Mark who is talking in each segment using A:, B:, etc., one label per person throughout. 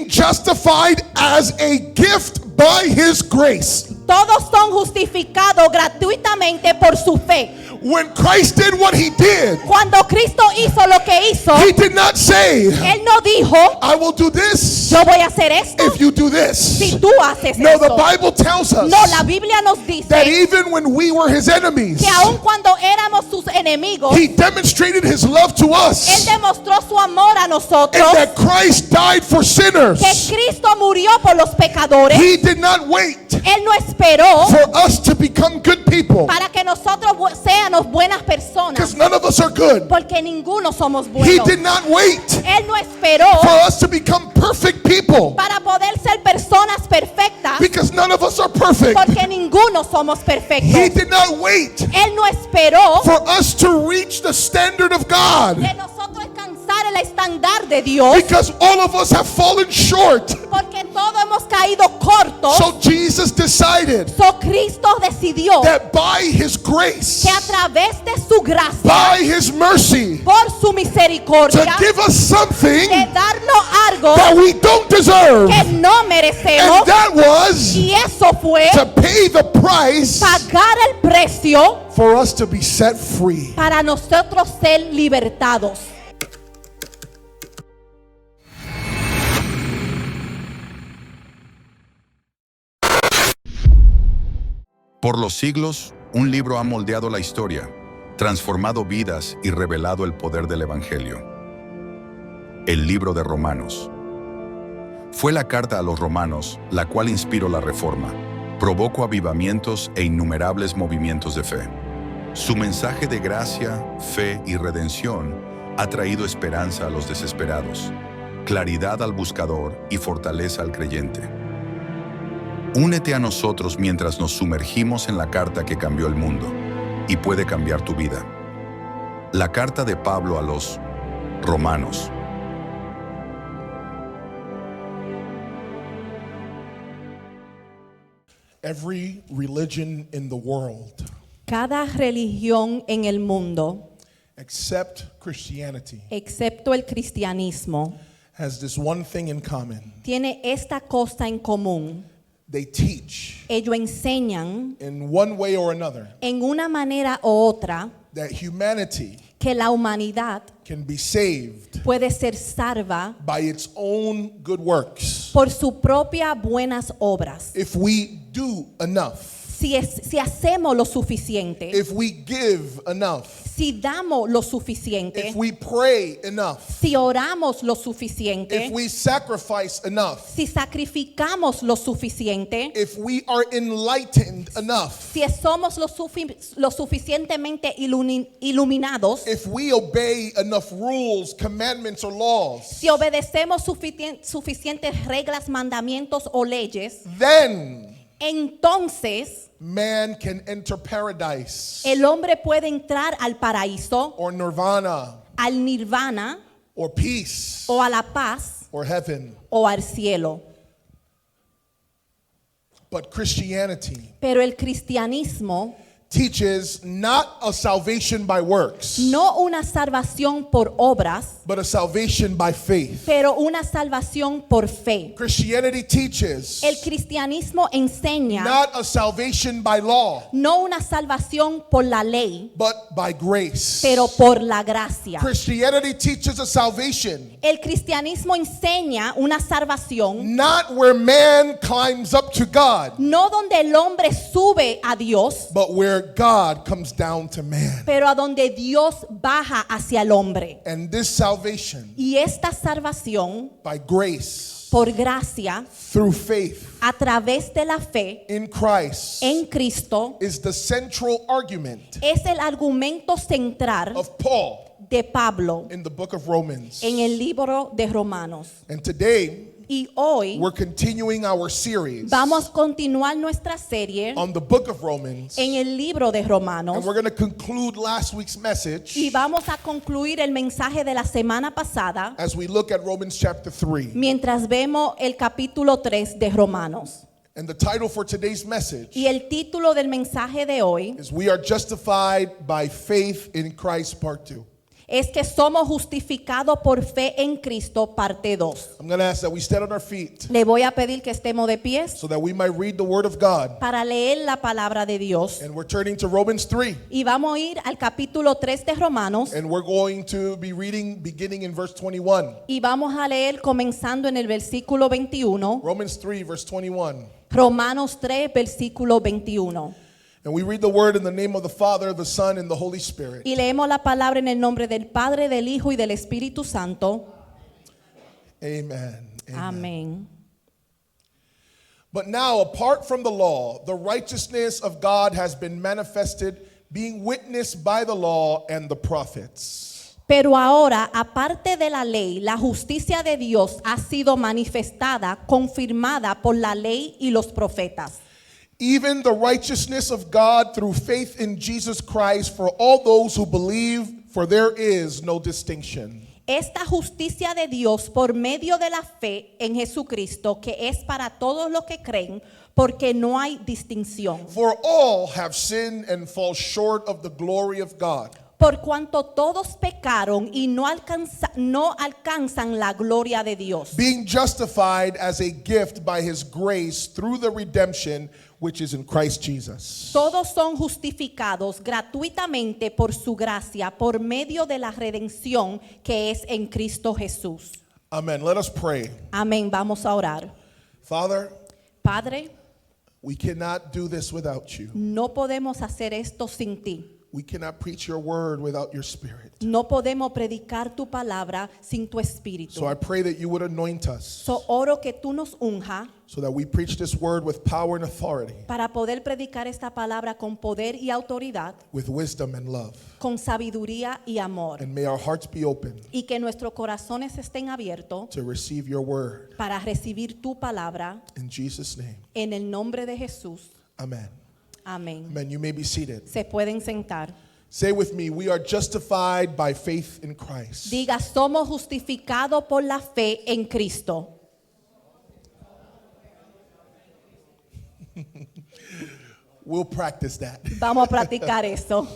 A: being justified as a gift by his grace.
B: Todos son justificados gratuitamente por su fe.
A: When Christ did what he did,
B: Cuando Cristo hizo lo que hizo,
A: he did not say,
B: Él no dijo,
A: I will do this
B: yo voy a hacer esto
A: if you do
B: si
A: this.
B: tú haces
A: No, the
B: esto.
A: Bible tells us
B: No, la Biblia nos dice
A: that even when we were his enemies,
B: que aun cuando éramos sus enemigos,
A: he demonstrated his love to
B: Él
A: us,
B: demostró su amor a nosotros,
A: and that Christ died for sinners.
B: que Cristo murió por los pecadores.
A: He did not wait
B: Él no esperó
A: for us to become good people,
B: para que nosotros seamos buenas personas,
A: because none of us are good.
B: porque ninguno somos
A: He
B: buenos.
A: did not wait
B: Él no esperó
A: for us to become perfect people,
B: para poder ser personas perfectas,
A: because none of us are perfect.
B: porque ninguno somos
A: He
B: perfectos.
A: did not wait
B: Él no esperó
A: for us to reach the standard of God,
B: que nosotros alcanzar el estándar de Dios,
A: because all of us have fallen short.
B: porque todos hemos caído cortos.
A: So Jesus decided
B: So Cristo decidió
A: that by his grace,
B: que a través de su gracia,
A: by his mercy,
B: por su
A: to
B: misericordia,
A: give us something
B: de darnos algo
A: that we don't deserve,
B: que no
A: and
B: merecemos,
A: that was
B: y eso fue
A: to pay the price
B: pagar el precio
A: for us to be set free.
B: para nosotros ser libertados.
C: Por los siglos, un libro ha moldeado la historia, transformado vidas y revelado el poder del Evangelio. El libro de Romanos. Fue la carta a los romanos la cual inspiró la Reforma, provocó avivamientos e innumerables movimientos de fe. Su mensaje de gracia, fe y redención ha traído esperanza a los desesperados, claridad al buscador y fortaleza al creyente. Únete a nosotros mientras nos sumergimos en la carta que cambió el mundo y puede cambiar tu vida. La carta de Pablo a los Romanos.
A: Every religion in the world,
B: Cada religión en el mundo,
A: except Christianity,
B: excepto el cristianismo,
A: has this one thing in common.
B: tiene esta cosa en común.
A: They teach
B: Ellos enseñan
A: in one way or another
B: en una manera u otra
A: that humanity
B: que la humanidad
A: can be saved
B: puede ser salva
A: by its own good works
B: por sus propias buenas obras.
A: if we do enough,
B: Si hacemos lo suficiente,
A: if we give enough,
B: si damos lo suficiente,
A: if we pray enough,
B: si oramos lo suficiente,
A: if we sacrifice enough,
B: si sacrificamos lo suficiente,
A: if we are enlightened enough,
B: si somos lo suficientemente iluminados,
A: if we obey enough rules, commandments, or laws,
B: si obedecemos suficientes reglas, mandamientos o leyes,
A: then
B: entonces
A: man can enter paradise
B: el hombre puede entrar al paraíso,
A: or nirvana
B: al nirvana
A: or peace
B: o a la paz
A: or heaven.
B: o al cielo.
A: But Christianity
B: Pero el cristianismo,
A: teaches not a salvation by works,
B: no una salvación por obras,
A: but a salvation by faith.
B: pero una salvación por fe.
A: Christianity teaches
B: El cristianismo enseña
A: not a salvation by law,
B: no una salvación por la ley,
A: but by grace.
B: pero por la gracia.
A: Christianity teaches a salvation
B: El cristianismo enseña una salvación
A: not where man climbs up to God,
B: no donde el hombre sube a Dios,
A: but where God comes down to man.
B: pero a donde Dios baja hacia el hombre.
A: And this salvation
B: Y esta salvación
A: by grace
B: por gracia
A: through faith
B: a través de la fe
A: in Christ
B: en Cristo
A: is the central argument
B: es el argumento central
A: of Paul
B: de Pablo
A: in the book of Romans.
B: en el libro de Romanos.
A: And today
B: Y hoy
A: we're continuing our series
B: vamos a continuar nuestra serie
A: on the book of Romans,
B: en el libro de
A: and
B: Romanos
A: we're going to conclude last week's message
B: y vamos a concluir el mensaje de la semana pasada
A: as we look at Romans chapter 3.
B: mientras vemos el capítulo 3 de Romanos.
A: And the title for today's message
B: Y el título del mensaje de hoy
A: is We Are Justified by Faith in Christ Part 2.
B: es que somos justificados por fe en Cristo, parte 2.
A: I'm going to ask that we stand on our feet
B: Le voy a pedir que estemos de pies
A: so that we might read the Word of God.
B: para leer la palabra de Dios.
A: And we're turning to Romans 3.
B: Y vamos a ir al capítulo 3 de Romanos
A: And we're going to be reading beginning in verse 21.
B: y vamos a leer comenzando en el versículo 21.
A: Romans 3, verse 21.
B: Romanos 3, versículo 21.
A: And we read the Word in the name of the Father, the Son, and the Holy Spirit.
B: Y leemos la palabra en el nombre del Padre, del Hijo y del Espíritu Santo.
A: Amen. Amen.
B: Amén.
A: But now, apart from the law, the righteousness of God has been manifested, being witnessed by the law and the prophets.
B: Pero ahora, aparte de la ley, la justicia de Dios ha sido manifestada, confirmada por la ley y los profetas.
A: Even the righteousness of God through faith in Jesus Christ for all those who believe, for there is no distinction.
B: Esta justicia de Dios por medio de la fe en Jesucristo, que es para todos los que creen, porque no hay distinción.
A: For all have sinned and fall short of the glory of God.
B: Por cuanto todos pecaron y no alcanzan la gloria de Dios.
A: Being justified as a gift by his grace through the redemption which is in Christ Jesus.
B: Todos son justificados gratuitamente por su gracia, por medio de la redención que es en Cristo Jesús.
A: Amen. Let us pray.
B: Amén. Vamos a orar.
A: Father,
B: Padre,
A: we cannot do this without you.
B: no podemos hacer esto sin ti.
A: We cannot preach your word without your spirit.
B: No podemos predicar tu palabra sin tu espíritu.
A: So I pray that you would anoint us
B: So oro que tú nos unja
A: so that we preach this word with power and authority,
B: para poder predicar esta palabra con poder y autoridad,
A: with wisdom and love.
B: con sabiduría y amor.
A: And may our hearts be open
B: Y que nuestros corazones estén abiertos
A: to receive your word.
B: para recibir tu palabra
A: In Jesus' name,
B: en el nombre de Jesús.
A: amen.
B: Amén.
A: Amen. You may be seated.
B: Se pueden sentar.
A: Say with me, we are justified by faith in Christ.
B: Diga, somos justificados por la fe en Cristo.
A: We'll practice that.
B: Vamos a practicar eso.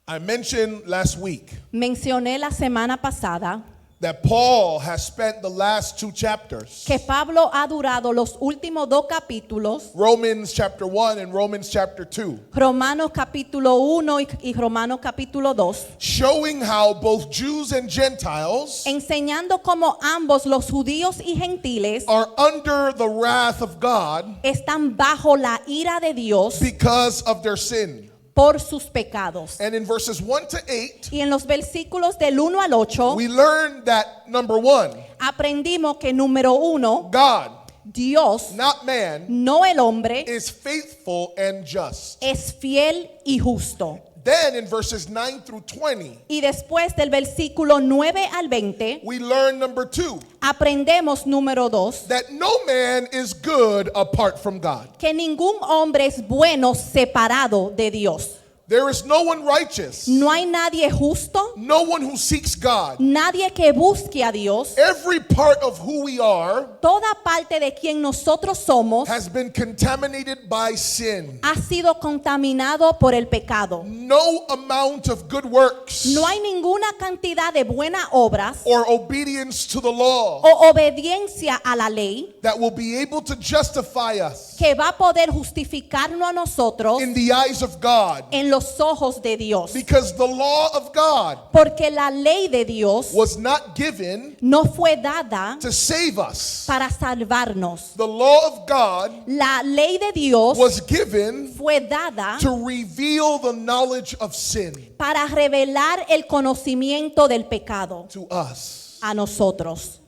A: I mentioned last week
B: Mencioné la semana pasada
A: that Paul has spent the last two chapters,
B: que Pablo ha durado los últimos 2 capítulos,
A: Romans chapter 1 and Romans chapter 2,
B: Romanos capítulo 1 y Romanos capítulo 2,
A: showing how both Jews and Gentiles
B: enseñando cómo ambos, los judíos y gentiles,
A: are under the wrath of God
B: están bajo la ira de Dios
A: because of their sin.
B: por sus pecados.
A: And in verses 1 to 8,
B: Y en los versículos del 1 al 8,
A: we learned that number 1,
B: aprendimos que número 1,
A: God,
B: Dios,
A: not man,
B: no el hombre,
A: is faithful and just.
B: es fiel y justo.
A: Then in verses 9 through 20,
B: Y después del versículo 9 al 20,
A: we learn number 2,
B: aprendemos número 2,
A: that no man is good apart from God.
B: que ningún hombre es bueno separado de Dios.
A: There is no one righteous,
B: No hay nadie justo,
A: no one who seeks God.
B: nadie que busque a Dios.
A: Every part of who we are
B: Toda parte de quien nosotros somos
A: has been contaminated by sin.
B: ha sido contaminado por el pecado.
A: No amount of good works
B: No hay ninguna cantidad de buenas obras
A: or obedience to the law
B: o obediencia a la ley
A: that will be able to justify us
B: que va a poder justificarnos a nosotros
A: in the eyes of God.
B: en los ojos de Dios.
A: Because the law of God
B: Porque la ley de Dios
A: was not given
B: no fue dada
A: to save us.
B: para salvarnos.
A: The law of God
B: La ley de Dios
A: was given
B: fue dada
A: to reveal the knowledge of sin
B: para revelar el conocimiento del pecado
A: to us.
B: a nosotros.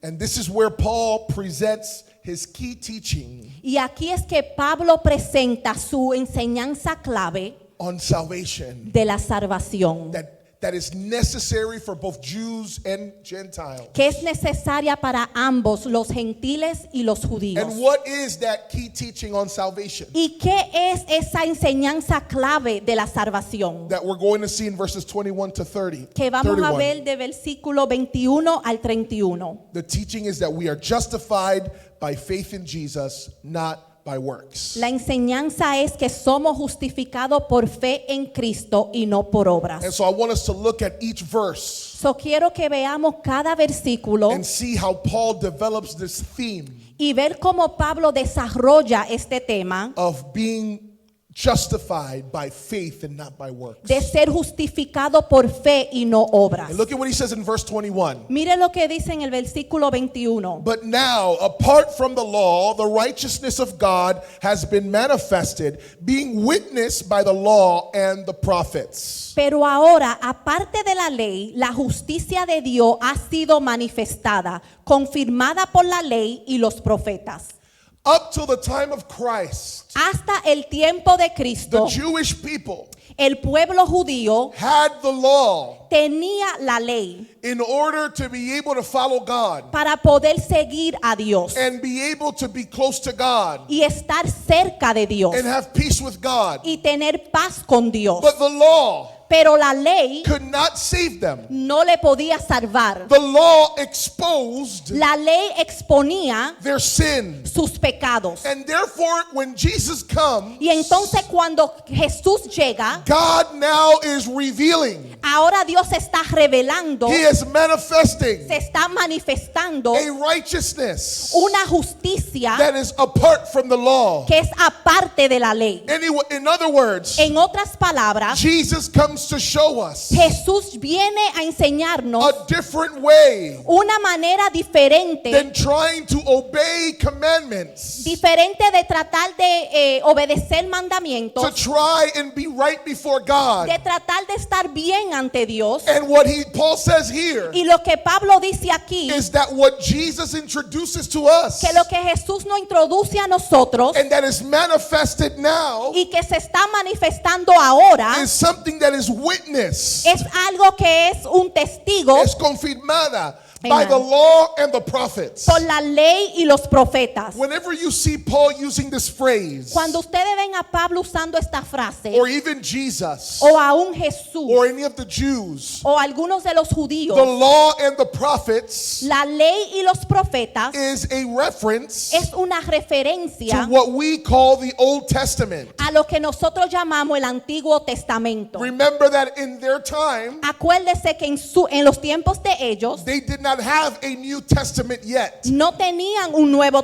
A: And this is where Paul presents his key teaching
B: Y aquí es que Pablo presenta su enseñanza clave
A: on salvation
B: de la salvación,
A: that is necessary for both Jews and Gentiles.
B: que es necesaria para ambos, los gentiles y los judíos.
A: And what is that key teaching on salvation
B: ¿Y qué es esa enseñanza clave de la salvación?
A: that we're going to see in verses 21 to 30?
B: Que vamos a
A: 31.
B: ver de versículo 21 al 31.
A: The teaching is that we are justified by faith in Jesus, not by works.
B: La enseñanza es que somos justificados por fe en Cristo y no por obras.
A: And so I want us to look at each verse
B: So quiero que veamos cada versículo
A: and see how Paul develops this theme
B: y ver cómo Pablo desarrolla este tema
A: of being justified by faith and not by works.
B: de ser justificado por fe y no obras.
A: And look at what he says in verse 21.
B: Mire lo que dice en el versículo 21.
A: But now, apart from the law, the righteousness of God has been manifested, being witnessed by the law and the prophets.
B: Pero ahora, aparte de la ley, la justicia de Dios ha sido manifestada, confirmada por la ley y los profetas.
A: Up till the time of Christ,
B: Hasta el tiempo de
A: the
B: Cristo,
A: Jewish people
B: el pueblo judío
A: had the law
B: tenía la ley
A: in order to be able to follow God
B: para poder seguir a Dios
A: and be able to be close to God
B: y estar cerca de Dios
A: and have peace with God.
B: y tener paz con Dios.
A: But the law
B: Pero la ley
A: could not save them.
B: no le podía salvar.
A: The law exposed
B: La ley exponía
A: their sin.
B: sus pecados.
A: And therefore, when Jesus comes,
B: Y entonces cuando Jesús llega,
A: God now is revealing.
B: ahora Dios está revelando,
A: He is manifesting
B: se está manifestando
A: a righteousness
B: una justicia
A: that is apart from the law.
B: que es aparte de la ley.
A: In other words,
B: En otras palabras,
A: Jesus comes to show us
B: Jesús viene a enseñarnos
A: a different way
B: una manera diferente,
A: than trying to obey commandments,
B: diferente de tratar de obedecer
A: to
B: mandamientos,
A: try and be right before God.
B: de tratar de estar bien ante Dios.
A: And what Paul says here
B: Y lo que Pablo dice aquí,
A: is that what Jesus introduces to us
B: que lo que Jesús nos introduce a nosotros
A: and that is manifested now
B: y que se está manifestando ahora
A: is something that is witnessed,
B: es algo que es un testigo
A: es confirmada by
B: Amen.
A: the law and the prophets.
B: por la ley y los profetas.
A: Whenever you see Paul using this phrase,
B: Cuando ustedes ven a Pablo usando esta frase,
A: or even Jesus,
B: o a un Jesús,
A: or any of the Jews,
B: o algunos de los
A: the
B: judíos,
A: law and the prophets
B: la ley y los profetas
A: is a reference
B: es una
A: to
B: referencia
A: what we call the Old Testament.
B: a lo que nosotros llamamos el Antiguo Testamento.
A: Remember that in their time,
B: Acuérdese que en los tiempos de ellos
A: they did not have a New Testament yet.
B: no tenían un Nuevo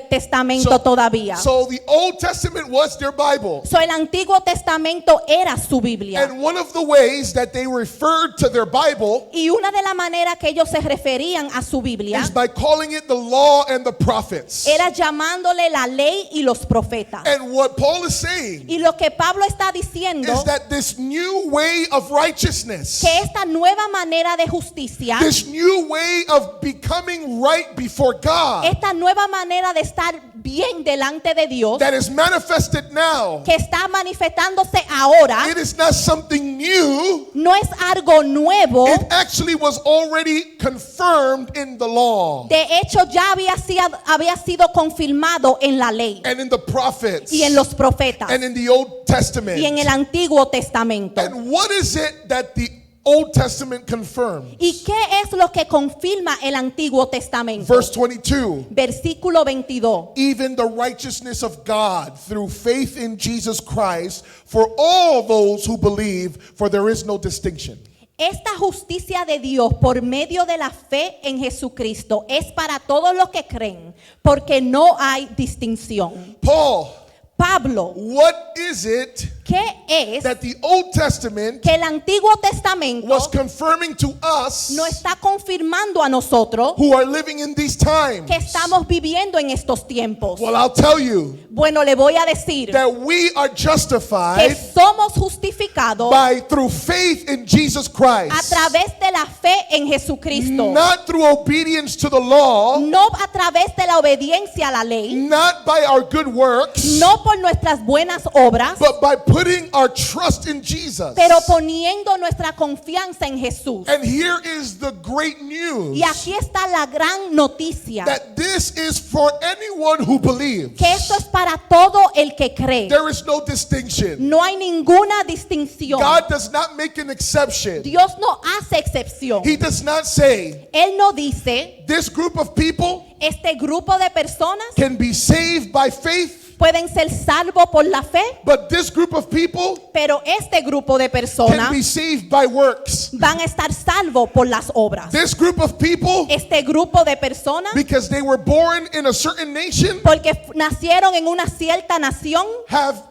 B: Testamento todavía.
A: So the Old Testament was their Bible.
B: So, el Antiguo Testamento era su Biblia.
A: And one of the ways that they referred to their Bible
B: Y una de las maneras que ellos se referían a su Biblia
A: is by calling it the law and the prophets.
B: era llamándole la ley y los profetas.
A: And what Paul is saying
B: Y lo que Pablo está diciendo
A: is that this new way of righteousness,
B: que esta nueva manera de justicia,
A: this new way of becoming right before God,
B: esta nueva manera de estar bien delante de Dios,
A: that is manifested now,
B: que está manifestándose ahora,
A: it is not something new.
B: no es algo nuevo.
A: It actually was already confirmed in the law
B: De hecho, ya había sido confirmado en la ley
A: and in the prophets
B: y en los profetas
A: and in the Old Testament.
B: y en el Antiguo Testamento.
A: And what is it that the Old Testament confirmed?
B: ¿Y qué es lo que confirma el Antiguo Testamento?
A: Verse 22.
B: Versículo 22.
A: Even the righteousness of God through faith in Jesus Christ for all those who believe, for there is no distinction.
B: Esta justicia de Dios por medio de la fe en Jesucristo es para todos los que creen, porque no hay distinción. Pablo,
A: What is it
B: ¿qué es
A: that the Old Testament
B: que el Antiguo Testamento
A: was confirming to us
B: no está confirmando a nosotros
A: who are living in these times?
B: que estamos viviendo en estos tiempos?
A: Well, I'll tell you
B: Bueno, le voy a decir
A: that we are
B: que
A: justified
B: somos justificados
A: through faith in Jesus Christ,
B: a través de la fe en Jesucristo,
A: not through obedience to the law,
B: no a través de la obediencia a la ley,
A: not by our good works,
B: no por nuestras buenas obras,
A: but by putting our trust in Jesus.
B: pero poniendo nuestra confianza en Jesús.
A: And here is the great news,
B: Y aquí está la gran noticia,
A: that this is for anyone who believes.
B: que esto es para todo el que cree.
A: There is no distinction.
B: No hay ninguna distinción.
A: God does not make an exception.
B: Dios no hace excepción.
A: He does not say
B: Él no dice,
A: this group of people
B: este grupo de personas
A: can be saved by faith
B: pueden ser salvos por la fe,
A: But this group of people
B: pero este grupo de
A: can
B: personas
A: be saved by works.
B: van a estar salvos por las obras.
A: This group of people,
B: Este grupo de personas,
A: because they were born in a certain nation,
B: porque nacieron en una cierta nación,
A: have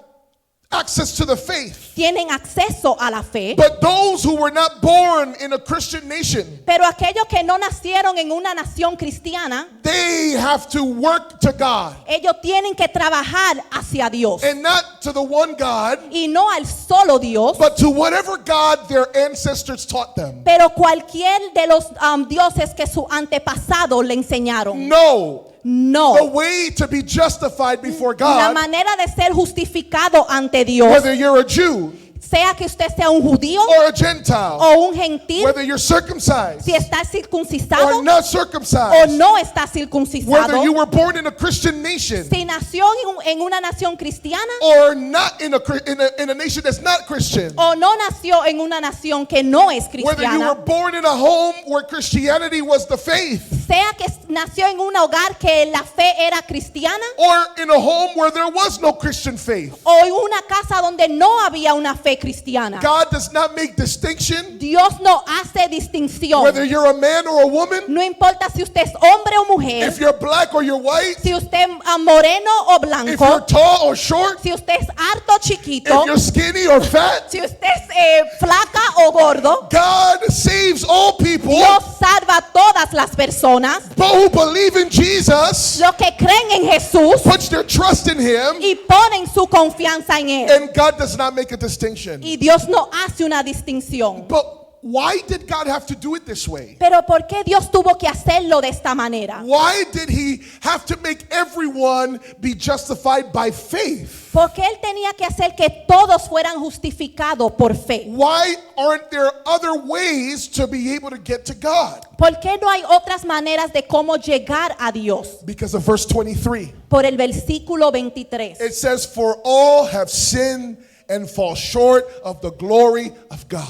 A: access to the faith.
B: tienen acceso a la fe.
A: But those who were not born in a Christian nation,
B: Pero aquellos que no nacieron en una nación cristiana,
A: they have to work to God.
B: ellos tienen que trabajar hacia Dios.
A: And not to the one God,
B: Y no al solo Dios,
A: but to whatever God their ancestors taught them.
B: pero cualquier de los dioses que sus antepasados le enseñaron.
A: No. The
B: No.
A: way to be justified before
B: La
A: God,
B: manera de ser justificado ante Dios,
A: whether you're a Jew
B: sea que usted sea un judío
A: or a Gentile,
B: o un gentil,
A: whether you're circumcised
B: si está
A: or
B: circuncisado
A: not
B: o
A: circumcised,
B: no está
A: whether
B: circuncisado,
A: you were born in a Christian nation
B: si nació en una nación cristiana
A: or not in a nation that's not Christian,
B: o no nació en una nación que no es
A: whether you were
B: cristiana,
A: born in a home where Christianity was the faith
B: sea que nació en un hogar que la fe era cristiana
A: or in a home where there was no Christian faith.
B: o en una casa donde no había una fe cristiana.
A: God does not make distinction
B: Dios no hace distinción.
A: whether you're a man or a woman,
B: No importa si usted es hombre o mujer,
A: if you're black or you're white,
B: si usted es moreno o
A: if you're
B: blanco,
A: tall or short,
B: si usted es alto o chiquito,
A: if you're skinny or fat,
B: si usted es flaca o gordo,
A: God saves all people
B: Dios salva a todas las personas.
A: but who believe in Jesus,
B: Los que creen en Jesús
A: puts their trust in Him,
B: y ponen su confianza en Él.
A: and God does not make a distinction.
B: Y Dios no hace una distinción.
A: But why did God have to do it this way?
B: Pero ¿por qué Dios tuvo que hacerlo de esta manera?
A: Why did He have to make everyone be justified by faith?
B: Porque Él tenía que hacer que todos fueran justificados por fe.
A: Why aren't there other ways to be able to get to God?
B: ¿Por qué no hay otras maneras de cómo llegar a Dios?
A: Because of verse 23.
B: Por el versículo 23.
A: It says, "For all have sinned and fall short of the glory of God."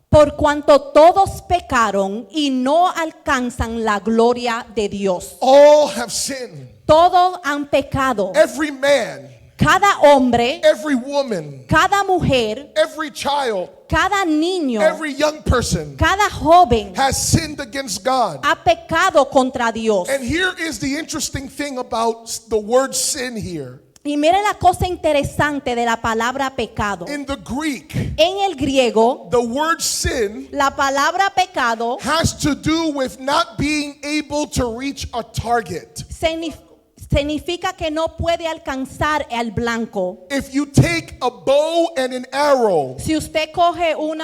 B: Por cuanto todos pecaron y no alcanzan la gloria de Dios.
A: All have sinned.
B: Todos han pecado.
A: Every man,
B: Cada hombre,
A: every woman,
B: cada mujer,
A: every child,
B: cada niño,
A: every young person
B: cada joven
A: has sinned against God.
B: ha pecado contra Dios.
A: And here is the interesting thing about the word sin here.
B: Y mire la cosa interesante de la palabra pecado.
A: In the Greek,
B: En el griego,
A: the word sin
B: la palabra pecado
A: has to do with not being able to reach a target.
B: significa que no puede alcanzar al blanco.
A: If you take a bow and an arrow
B: Si usted coge un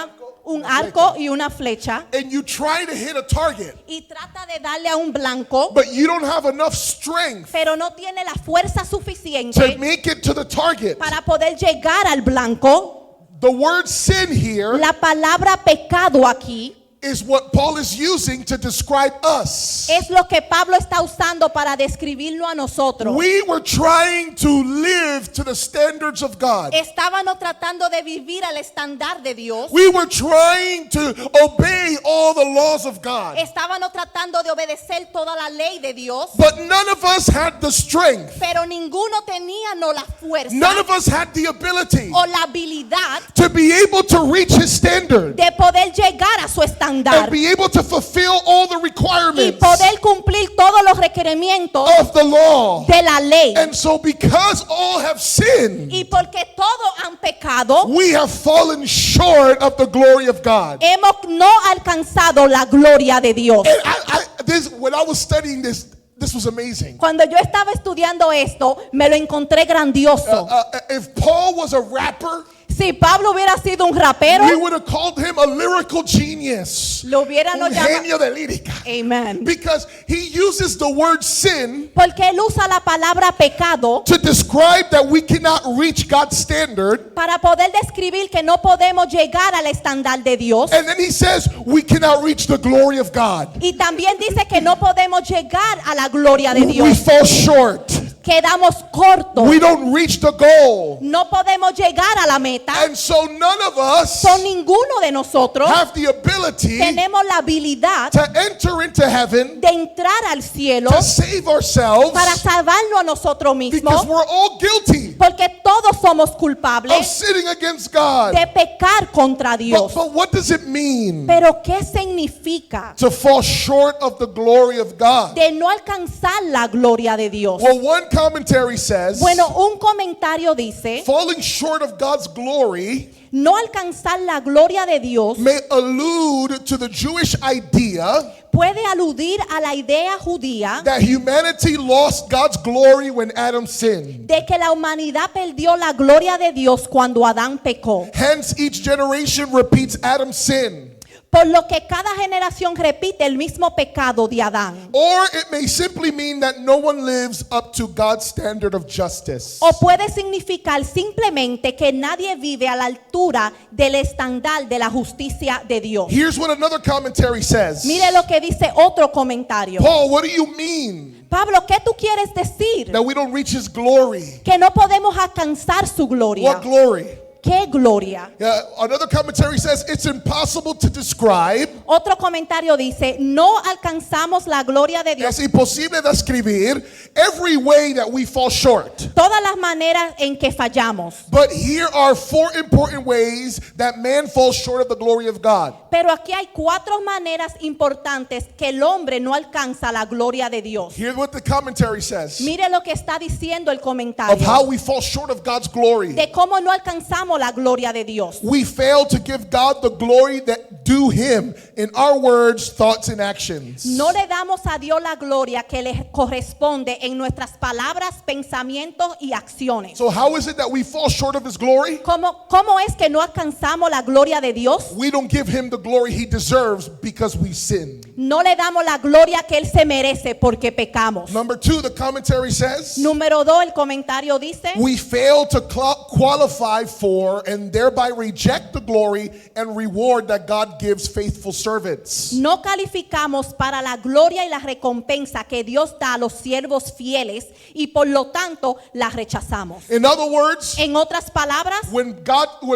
B: arco y una flecha
A: and you try to hit a target,
B: y trata de darle a un blanco,
A: but you don't have enough strength
B: pero no tiene la fuerza
A: to
B: suficiente
A: make it to the target,
B: para poder llegar al blanco,
A: the word sin here
B: la palabra pecado aquí
A: is what Paul is using to describe us.
B: es lo que Pablo está usando para describirlo a nosotros.
A: We were trying to live to the standards of God.
B: Estábamos tratando de vivir al estándar de Dios.
A: We were trying to obey all the laws of God.
B: Estábamos tratando de obedecer toda la ley de Dios,
A: But none of us had the strength.
B: pero ninguno tenía la fuerza
A: None of us had the ability
B: o la habilidad
A: to be able to reach His standard
B: de poder llegar a su estándar
A: and be able to fulfill all the
B: y
A: requirements
B: poder cumplir todos los requerimientos
A: of the law.
B: de la ley.
A: And so because all have sinned,
B: Y porque todos han pecado,
A: we have fallen short of the glory of God.
B: hemos no alcanzado la gloria de Dios.
A: And when I was studying this was amazing.
B: Cuando yo estaba estudiando esto, me lo encontré grandioso.
A: If Paul was a rapper,
B: Si Pablo hubiera sido un rapero,
A: we would have called him a lyrical genius.
B: lo hubieran
A: Un
B: llamado.
A: genio de lírica.
B: Amen.
A: Because he uses the word sin
B: Porque él usa la palabra pecado
A: to describe that we cannot reach God's standard.
B: para poder describir que no podemos llegar al estándar de Dios.
A: And then he says we cannot reach the glory of God.
B: Y también dice que no podemos llegar a la gloria de
A: We
B: Dios.
A: fall short.
B: Quedamos cortos.
A: We don't reach the goal.
B: No podemos llegar a la meta.
A: And so none of us
B: Son ninguno de nosotros
A: have the ability
B: tenemos la habilidad
A: to enter into heaven
B: de entrar al cielo
A: to save ourselves
B: para salvarnos a nosotros
A: because
B: mismos,
A: we're all guilty.
B: Porque todos somos
A: of
B: culpables
A: sinning against God.
B: de pecar contra Dios.
A: But what does it mean
B: Pero ¿qué significa
A: to fall short of the glory of God?
B: de no alcanzar la gloria de Dios?
A: Well, one commentary says,
B: Bueno, un comentario dice,
A: falling short of God's glory
B: no alcanzar la gloria de Dios
A: may allude to the Jewish idea
B: puede aludir a la idea judía
A: that humanity lost God's glory when Adam sinned.
B: de que la humanidad perdió la gloria de Dios cuando Adán pecó.
A: Hence, each generation repeats Adam's sin.
B: Por lo que cada generación repite el mismo pecado de Adán.
A: Or it may simply mean that no one lives up to God's standard of justice.
B: O puede significar simplemente que nadie vive a la altura del estándar de la justicia de Dios.
A: Here's what another commentary says.
B: Mire lo que dice otro comentario.
A: Paul, what do you mean
B: Pablo, ¿qué tú quieres decir?
A: that we don't reach his glory?
B: Que no podemos alcanzar su gloria.
A: What glory?
B: ¿Qué gloria?
A: Another commentary says it's impossible to describe.
B: Otro comentario dice, no alcanzamos la gloria de Dios.
A: Es imposible describir every way that we fall short.
B: Todas las maneras en que fallamos.
A: But here are 4 important ways that man falls short of the glory of God.
B: Pero aquí hay 4 maneras importantes que el hombre no alcanza la gloria de Dios.
A: Here's what the commentary says
B: Mire lo que está diciendo el
A: of
B: comentario.
A: how we fall short of God's glory.
B: De cómo no alcanzamos la gloria de Dios.
A: We fail to give God the glory that due him in our words, thoughts, and actions.
B: No le damos a Dios la gloria que le corresponde en nuestras palabras, pensamientos y acciones.
A: So how is it that we fall short of his glory?
B: ¿Cómo es que no alcanzamos la gloria de Dios?
A: We don't give him the glory he deserves because we sin.
B: No le damos la gloria que Él se merece porque pecamos.
A: Number 2, the commentary says,
B: Número 2, el comentario dice,
A: we fail to qualify for and thereby reject the glory and reward that God gives faithful servants.
B: no calificamos para la gloria y la recompensa que Dios da a los siervos fieles y por lo tanto la rechazamos.
A: In other words,
B: En otras palabras,
A: when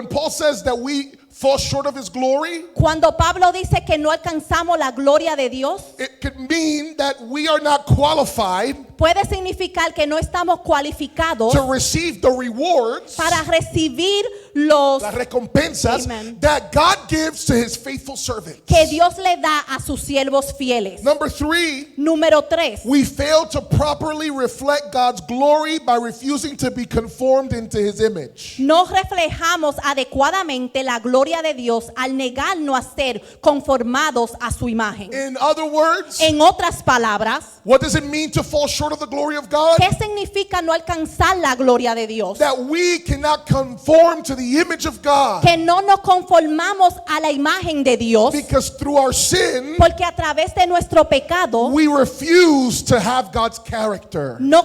A: Paul says that we fall short of his glory,
B: cuando Pablo dice que no alcanzamos la gloria de Dios,
A: it could mean that we are not qualified
B: puede significar que no estamos cualificados
A: to receive the rewards,
B: para recibir los
A: las recompensas
B: Amen.
A: that God gives to his faithful servants.
B: que Dios le da a sus siervos fieles.
A: Number 3,
B: Número 3,
A: we fail to properly reflect God's glory by refusing to be conformed into his image.
B: no reflejamos adecuadamente la gloria de Dios al negarnos a ser conformados a su imagen.
A: In other words,
B: En otras palabras,
A: what does it mean to fall short of the glory of God?
B: ¿qué significa no alcanzar la gloria de Dios?
A: That we cannot conform to the image of God
B: Que no nos conformamos a la imagen de Dios,
A: because through our sin,
B: porque a través de nuestro pecado
A: we refuse to have God's character.
B: no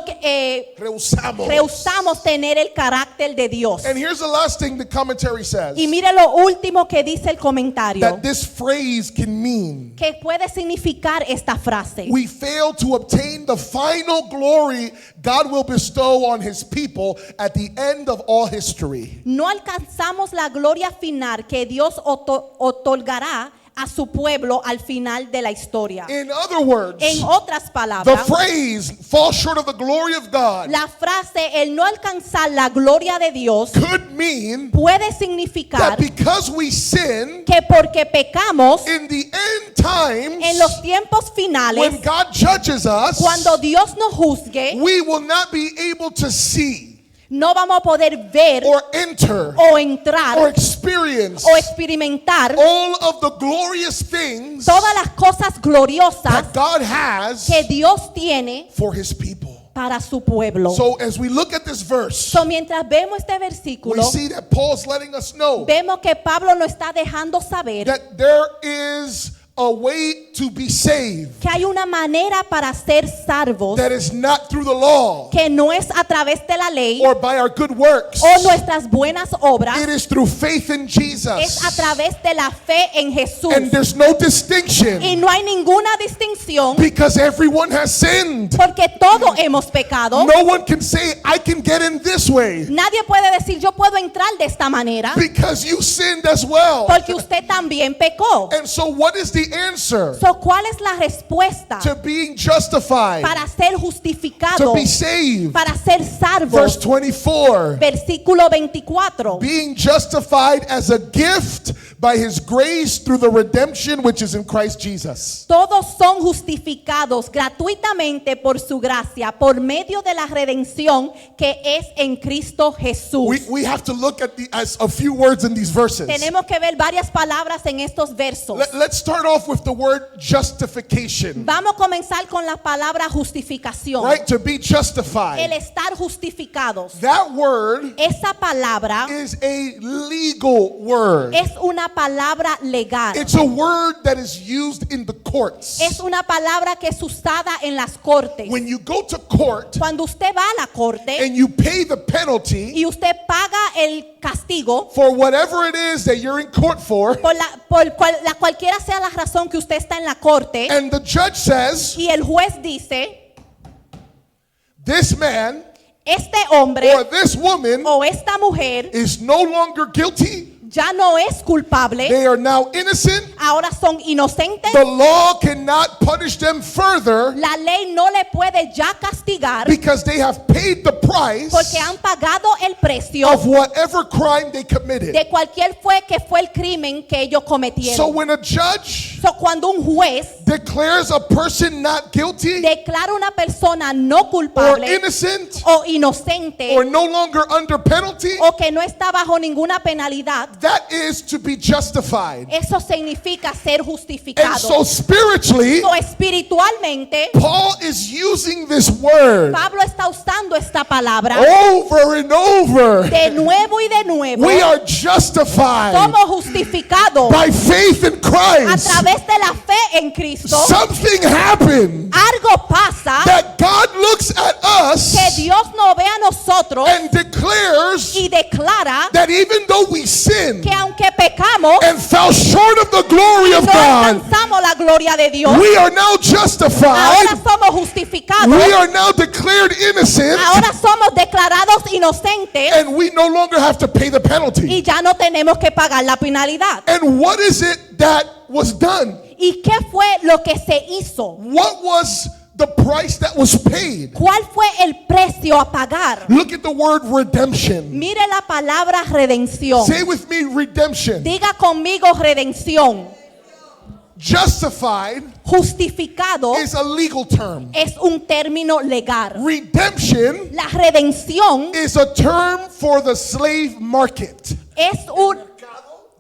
A: Rehusamos.
B: rehusamos tener el carácter de Dios.
A: And here's the last thing the commentary says,
B: Y mire lo último que dice el comentario,
A: that this phrase can mean.
B: que puede significar esta frase.
A: We fail to obtain the final glory God will bestow on his people at the end of all history.
B: No alcanzamos la gloria final que Dios otorgará a su pueblo al final de la historia.
A: In other words,
B: En otras
A: the
B: palabras,
A: phrase fall short of the glory of God
B: la frase el no alcanzar la gloria de Dios
A: could mean
B: puede
A: that
B: significar
A: because we sin
B: que porque pecamos
A: in the end times,
B: en los tiempos
A: when
B: finales,
A: God judges us,
B: cuando Dios nos juzgue,
A: we will not be able to see
B: no vamos a poder ver
A: or enter
B: o entrar
A: or experience
B: o experimentar
A: all of the glorious things
B: todas las cosas gloriosas
A: that God has
B: que Dios tiene
A: for his people.
B: para su pueblo.
A: So as we look at this verse,
B: So, mientras vemos este
A: we
B: versículo,
A: see that Paul's letting us know
B: vemos que Pablo nos está dejando saber
A: that there is a way to be saved
B: que hay una manera para ser salvos
A: that is not through the law
B: que no es a través de la ley
A: or by our good works.
B: o nuestras buenas obras,
A: It is through faith in
B: es
A: Jesus.
B: a través de la fe en Jesús.
A: And there's no
B: Y
A: distinction
B: no hay ninguna distinción
A: because everyone has sinned.
B: porque todos hemos pecado.
A: No one can say, I can get in this way
B: Nadie puede decir yo puedo entrar de esta manera
A: because you sinned as well.
B: porque usted también pecó.
A: And so what is the the answer
B: So, ¿cuál es la respuesta
A: to being justified,
B: para ser
A: to
B: justificado,
A: be saved?
B: para ser salvo?
A: Verse 24.
B: Versículo 24.
A: Being justified as a gift by his grace through the redemption which is in Christ Jesus.
B: Todos son justificados gratuitamente por su gracia, por medio de la redención que es en Cristo Jesús.
A: We have to look at as a few words in these verses.
B: Tenemos que ver varias palabras en estos versos.
A: Let's start off with the word justification.
B: Vamos a comenzar con la palabra justificación.
A: Right? To be
B: El
A: justified.
B: estar justificados.
A: That word
B: Esa palabra
A: is a legal word.
B: es una palabra legal.
A: It's a word that is used in the courts.
B: Es una palabra que es usada en las cortes.
A: When you go to court
B: Cuando usted va a la corte
A: and you pay the penalty
B: y usted paga el castigo
A: for whatever it is that you're in court for,
B: por cualquiera sea la razón que usted está en la corte,
A: and the judge says,
B: y el juez dice,
A: this man
B: este hombre
A: or this woman
B: o esta mujer
A: is no longer guilty,
B: ya no es culpable,
A: they are now innocent,
B: ahora son inocentes,
A: the law cannot punish them further
B: la ley no le puede ya castigar
A: because they have paid the price
B: porque han pagado el precio
A: of whatever crime they committed.
B: de cualquier que fue el crimen que ellos cometieron.
A: So when a judge
B: So, cuando un juez
A: declares a person not guilty
B: declara una persona no
A: or
B: culpable
A: innocent
B: o inocente
A: or no longer under penalty,
B: o que no está bajo ninguna penalidad,
A: that is to be justified.
B: eso significa ser
A: And
B: justificado.
A: so spiritually,
B: So, espiritualmente,
A: Paul is using this word
B: Pablo está usando esta palabra
A: over and over.
B: de nuevo y de nuevo.
A: We are justified
B: Somos justificados
A: by faith in
B: a
A: Christ.
B: través de la fe en Cristo.
A: Something happened
B: Algo pasa
A: that God looks at us
B: que Dios nos ve a nosotros
A: and declares
B: y declara
A: that even though we sinned
B: que aunque pecamos
A: and fell short of the glory of
B: no
A: God,
B: alcanzamos la gloria de Dios,
A: we are now justified.
B: ahora somos justificados,
A: We are now declared innocent,
B: ahora somos declarados inocentes
A: and we no longer have to pay the penalty.
B: y ya no tenemos que pagar la penalidad.
A: And what is it that was done?
B: ¿Y qué fue lo que se hizo?
A: What was the price that was paid?
B: ¿Cuál fue el precio a pagar?
A: Look at the word redemption.
B: Mire la palabra redención.
A: Say with me, redemption.
B: Diga conmigo redención.
A: Justified
B: Justificado
A: is a legal term.
B: es un término legal.
A: Redemption
B: La redención
A: is a term for the slave market.
B: es un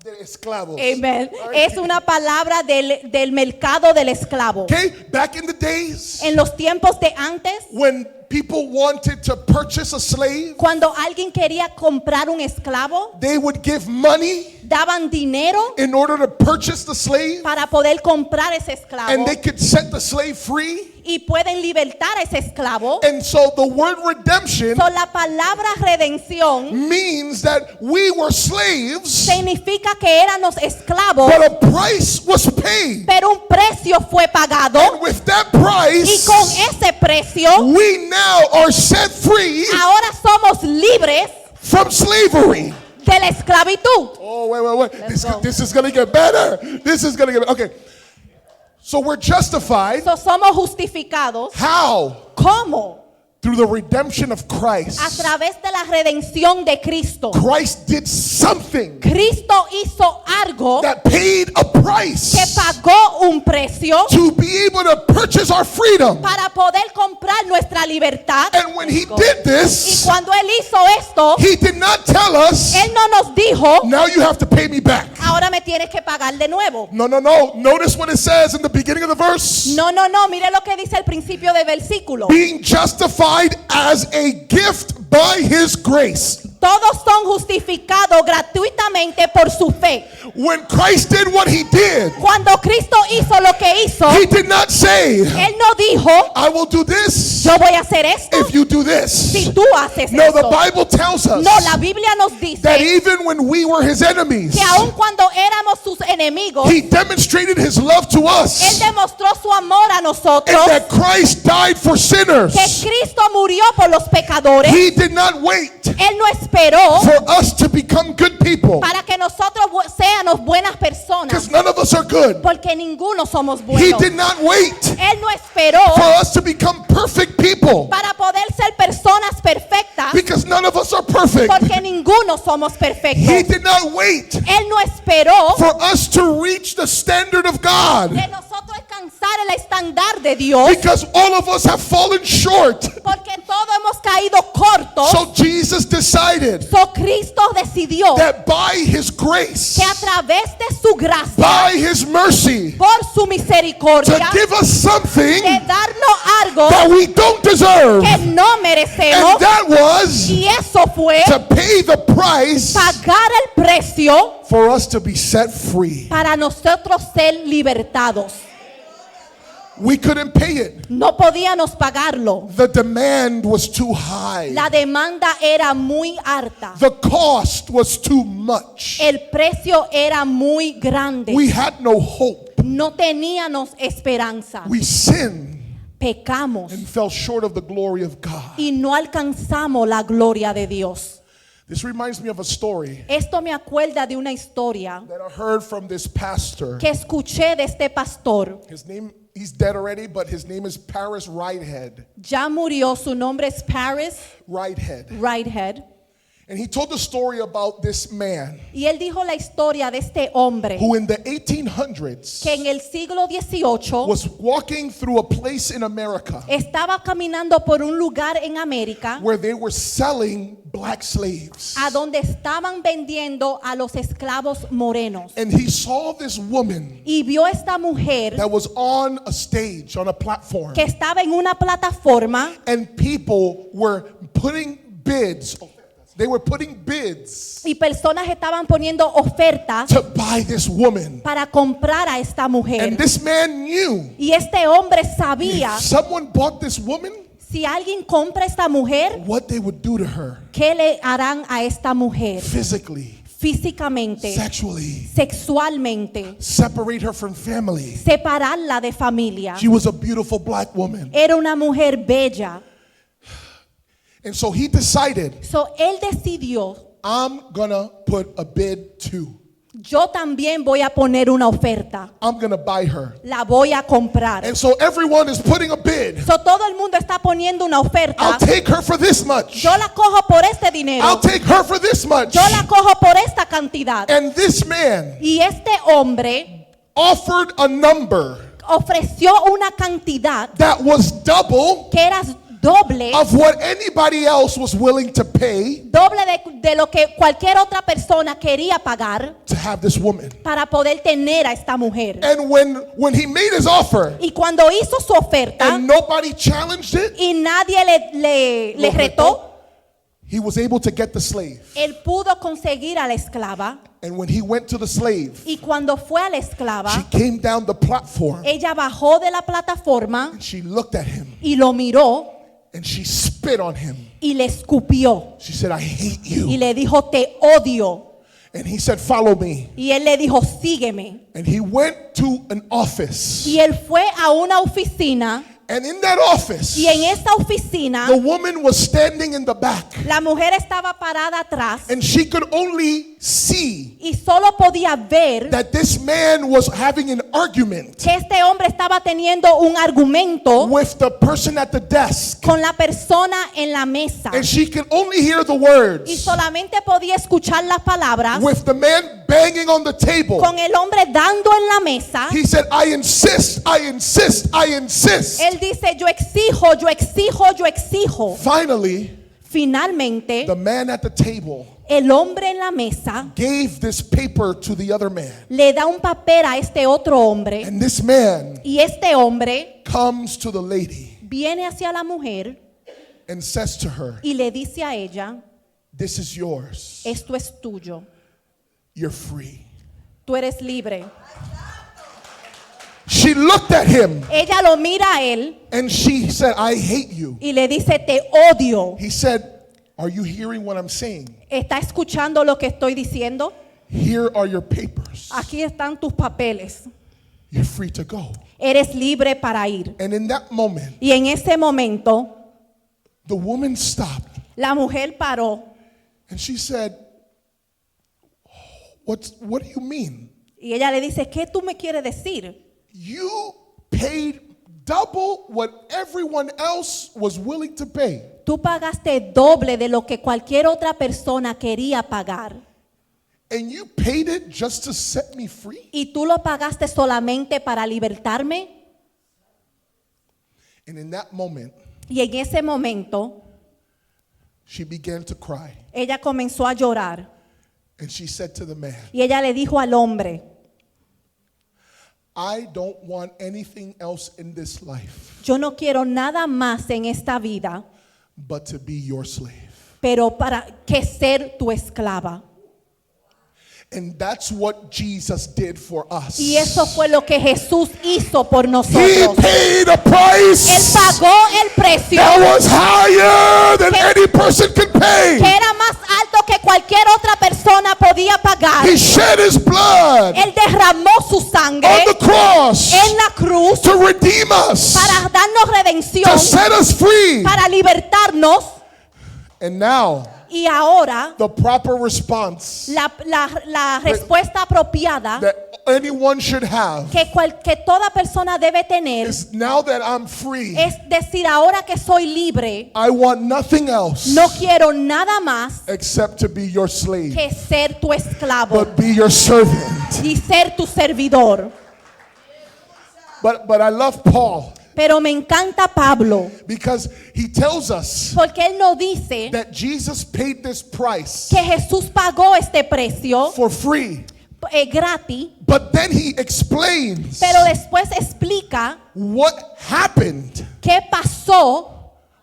A: De esclavos.
B: Amen. Es una palabra del mercado del esclavo.
A: Okay, back in the days
B: En los tiempos de antes,
A: when people wanted to purchase a slave,
B: cuando alguien quería comprar un esclavo,
A: they would give money
B: daban dinero
A: in order to purchase the slave,
B: para poder comprar ese esclavo
A: and they could set the slave free.
B: y pueden libertar a ese esclavo.
A: And so the word redemption
B: So, la palabra redención
A: means that we were slaves,
B: significa que éramos esclavos,
A: but a price was paid.
B: pero un precio fue pagado
A: And with that
B: y
A: price,
B: con ese precio
A: we now are set free
B: ahora somos libres
A: from slavery.
B: de la esclavitud.
A: Oh, wait.
B: Let's go.
A: This is going to get better. This is going to get better. Okay. So we're justified.
B: So, somos justificados.
A: How?
B: ¿Cómo?
A: Through the redemption of
B: A
A: Christ.
B: través de la redención de Cristo.
A: Christ did something
B: Cristo hizo algo
A: that paid a
B: que
A: price
B: pagó un precio
A: to be able to purchase our freedom.
B: para poder comprar nuestra libertad.
A: And when he did
B: Y
A: this,
B: cuando Él hizo esto,
A: he did not tell us,
B: Él no nos dijo,
A: now you have to pay me back.
B: ahora me tienes que pagar de nuevo.
A: No. Notice what it says in the beginning of the verse.
B: No, mire lo que dice al principio del versículo.
A: Being justified as a gift by his grace.
B: Todos son justificados gratuitamente por su fe.
A: When Christ did what he did,
B: Cuando Cristo hizo lo que hizo,
A: he did not say,
B: Él no dijo,
A: I will do this
B: yo voy a hacer esto
A: if you do
B: si
A: this.
B: tú haces
A: No, the
B: esto.
A: Bible tells us
B: No, la Biblia nos
A: that
B: dice
A: even when we were his enemies,
B: que aun cuando éramos sus enemigos,
A: he demonstrated his love to
B: Él
A: us,
B: demostró su amor a nosotros,
A: and that Christ died for sinners.
B: que Cristo murió por los pecadores.
A: He did not wait
B: Él no esperó
A: for us to become good people.
B: para que nosotros seamos buenas personas.
A: Because none of us are good.
B: Porque ninguno somos
A: He
B: buenos.
A: did not wait
B: Él no esperó
A: for us to become perfect people.
B: para poder ser personas perfectas.
A: Because none of us are perfect.
B: Porque ninguno somos perfectos.
A: He did not wait
B: Él no esperó
A: for us to reach the standard of God.
B: de nosotros alcanzar el estándar de Dios.
A: Because all of us have fallen short.
B: Porque todos hemos caído cortos.
A: So Jesus decided
B: So Cristo decidió
A: that by His grace,
B: que a través de su gracia,
A: by His mercy,
B: por su misericordia,
A: to give us something
B: de darnos algo
A: that we don't deserve.
B: que no merecemos.
A: And that was
B: Y eso fue
A: to pay the price
B: pagar el precio
A: for us to be set free.
B: para nosotros ser libertados.
A: We couldn't pay it.
B: No podíamos pagarlo.
A: The demand was too high.
B: La demanda era muy alta.
A: The cost was too much.
B: El precio era muy grande.
A: We had no hope.
B: No teníamos esperanza.
A: We sinned
B: Pecamos
A: and fell short of the glory of God.
B: y no alcanzamos la gloria de Dios.
A: This reminds me of a story
B: Esto me acuerda de una historia
A: that I heard from this pastor.
B: que escuché de este pastor.
A: He's dead already, but his name is Paris Whitehead.
B: Ya murió, su nombre es Paris Whitehead.
A: And he told the story about this man
B: Y él dijo la historia de este hombre
A: who in the 1800s
B: que en el siglo XVIII
A: was walking through a place in America
B: estaba caminando por un lugar en América
A: where they were selling black slaves.
B: a donde estaban vendiendo a los esclavos morenos.
A: And he saw this woman
B: Y vio esta mujer
A: that was on a stage, on a platform.
B: que estaba en una plataforma
A: And people were putting bids. They were putting bids
B: y personas estaban poniendo ofertas
A: to buy this woman.
B: para comprar a esta mujer.
A: And this man knew
B: Y este hombre sabía
A: if someone bought this woman,
B: si alguien compra a esta mujer,
A: what they would do to her
B: ¿qué le harán a esta mujer?
A: physically,
B: Físicamente,
A: sexually,
B: sexualmente,
A: separate her from family.
B: separarla de familia.
A: She was a beautiful black woman.
B: Era una mujer bella.
A: And so he decided,
B: So él decidió,
A: I'm gonna put a bid too.
B: yo también voy a poner una oferta.
A: I'm gonna buy her.
B: La voy a comprar.
A: And so everyone is putting a bid.
B: So todo el mundo está poniendo una oferta.
A: I'll take her for this much.
B: Yo la cojo por este dinero.
A: I'll take her for this much.
B: Yo la cojo por esta cantidad.
A: And this man
B: Y este hombre
A: offered a number
B: ofreció una cantidad
A: that was double
B: que era doble,
A: of what anybody else was willing to pay
B: doble de lo que cualquier otra persona quería pagar
A: to have this woman.
B: para poder tener a esta mujer.
A: And when he made his offer
B: Y cuando hizo su oferta
A: and nobody challenged it,
B: y nadie le retó,
A: he was able to get the slave.
B: él pudo conseguir a la esclava.
A: And when he went to the slave,
B: Y cuando fue a la esclava,
A: she came down the platform
B: ella bajó de la plataforma
A: and she looked at him
B: y lo miró
A: and she spit on him.
B: y le escupió
A: She said, I hate
B: y
A: you.
B: le dijo, te odio.
A: And he said, follow me.
B: Y él le dijo, sígueme.
A: And he went to an office.
B: Y él fue a una oficina
A: And in that office,
B: y en esa oficina
A: the woman was standing in the back.
B: la mujer estaba parada atrás
A: And she could only see
B: y solo podía ver
A: that this man was having an argument
B: que este hombre estaba teniendo un argumento
A: with the person at the desk.
B: con la persona en la mesa.
A: And she could only hear the
B: Y
A: words
B: solamente podía escuchar las palabras
A: with the man banging on the table.
B: con el hombre dando en la mesa.
A: He said, I insist, I insist, I insist.
B: Él dice, yo exijo, yo exijo, yo exijo.
A: Finally,
B: Finalmente,
A: the man at the table
B: el hombre en la mesa
A: gave this paper to the other man.
B: le da un papel a este otro hombre
A: And this man
B: y este hombre
A: comes to the lady
B: viene hacia la mujer
A: and says to her,
B: y le dice a ella,
A: this is yours.
B: esto es tuyo,
A: You're free.
B: tú eres libre.
A: She looked at him
B: Ella lo mira a él
A: and she said, I hate you.
B: y le dice, te odio.
A: He said, are you hearing what I'm saying?
B: ¿Está escuchando lo que estoy diciendo?
A: Here are your papers.
B: Aquí están tus papeles.
A: You're free to go.
B: Eres libre para ir.
A: And in that moment,
B: Y en ese momento,
A: the woman stopped
B: la mujer paró
A: And she said, what do you mean?
B: Y ella le dice, ¿qué tú me quieres decir?
A: You paid double what everyone else was willing to pay.
B: Tú pagaste doble de lo que cualquier otra persona quería pagar.
A: And you paid it just to set me free?
B: ¿Y tú lo pagaste solamente para libertarme?
A: And in that moment,
B: Y en ese momento,
A: she began to cry.
B: ella comenzó a llorar.
A: And she said to the man,
B: Y ella le dijo al hombre,
A: I don't want anything else in this life
B: yo no quiero nada más en esta vida,
A: but to be your slave.
B: pero para que ser tu esclava.
A: And that's what Jesus did for us.
B: Y eso fue lo que Jesús hizo por
A: He
B: nosotros.
A: paid a
B: Él
A: price
B: pagó el precio
A: that was higher than any person could
B: que
A: pay.
B: era más alto que cualquier otra persona podía pagar.
A: He shed his blood
B: Él derramó su sangre
A: on the cross
B: en la cruz
A: to redeem us,
B: para darnos redención,
A: to set us free.
B: para libertarnos.
A: And now,
B: Y ahora
A: the proper response
B: la respuesta apropiada
A: that anyone should have
B: que toda persona debe tener
A: is, now that I'm free,
B: es decir, ahora que soy libre,
A: I want nothing else
B: no quiero nada más
A: except to be your slave,
B: que ser tu esclavo
A: but be your servant.
B: y ser tu servidor.
A: But I love Paul
B: Pero me encanta Pablo,
A: because he tells us
B: porque él nos dice
A: that Jesus paid this price
B: que Jesús pagó este precio
A: for free.
B: gratis,
A: But then he explains
B: pero después explica
A: what happened
B: qué pasó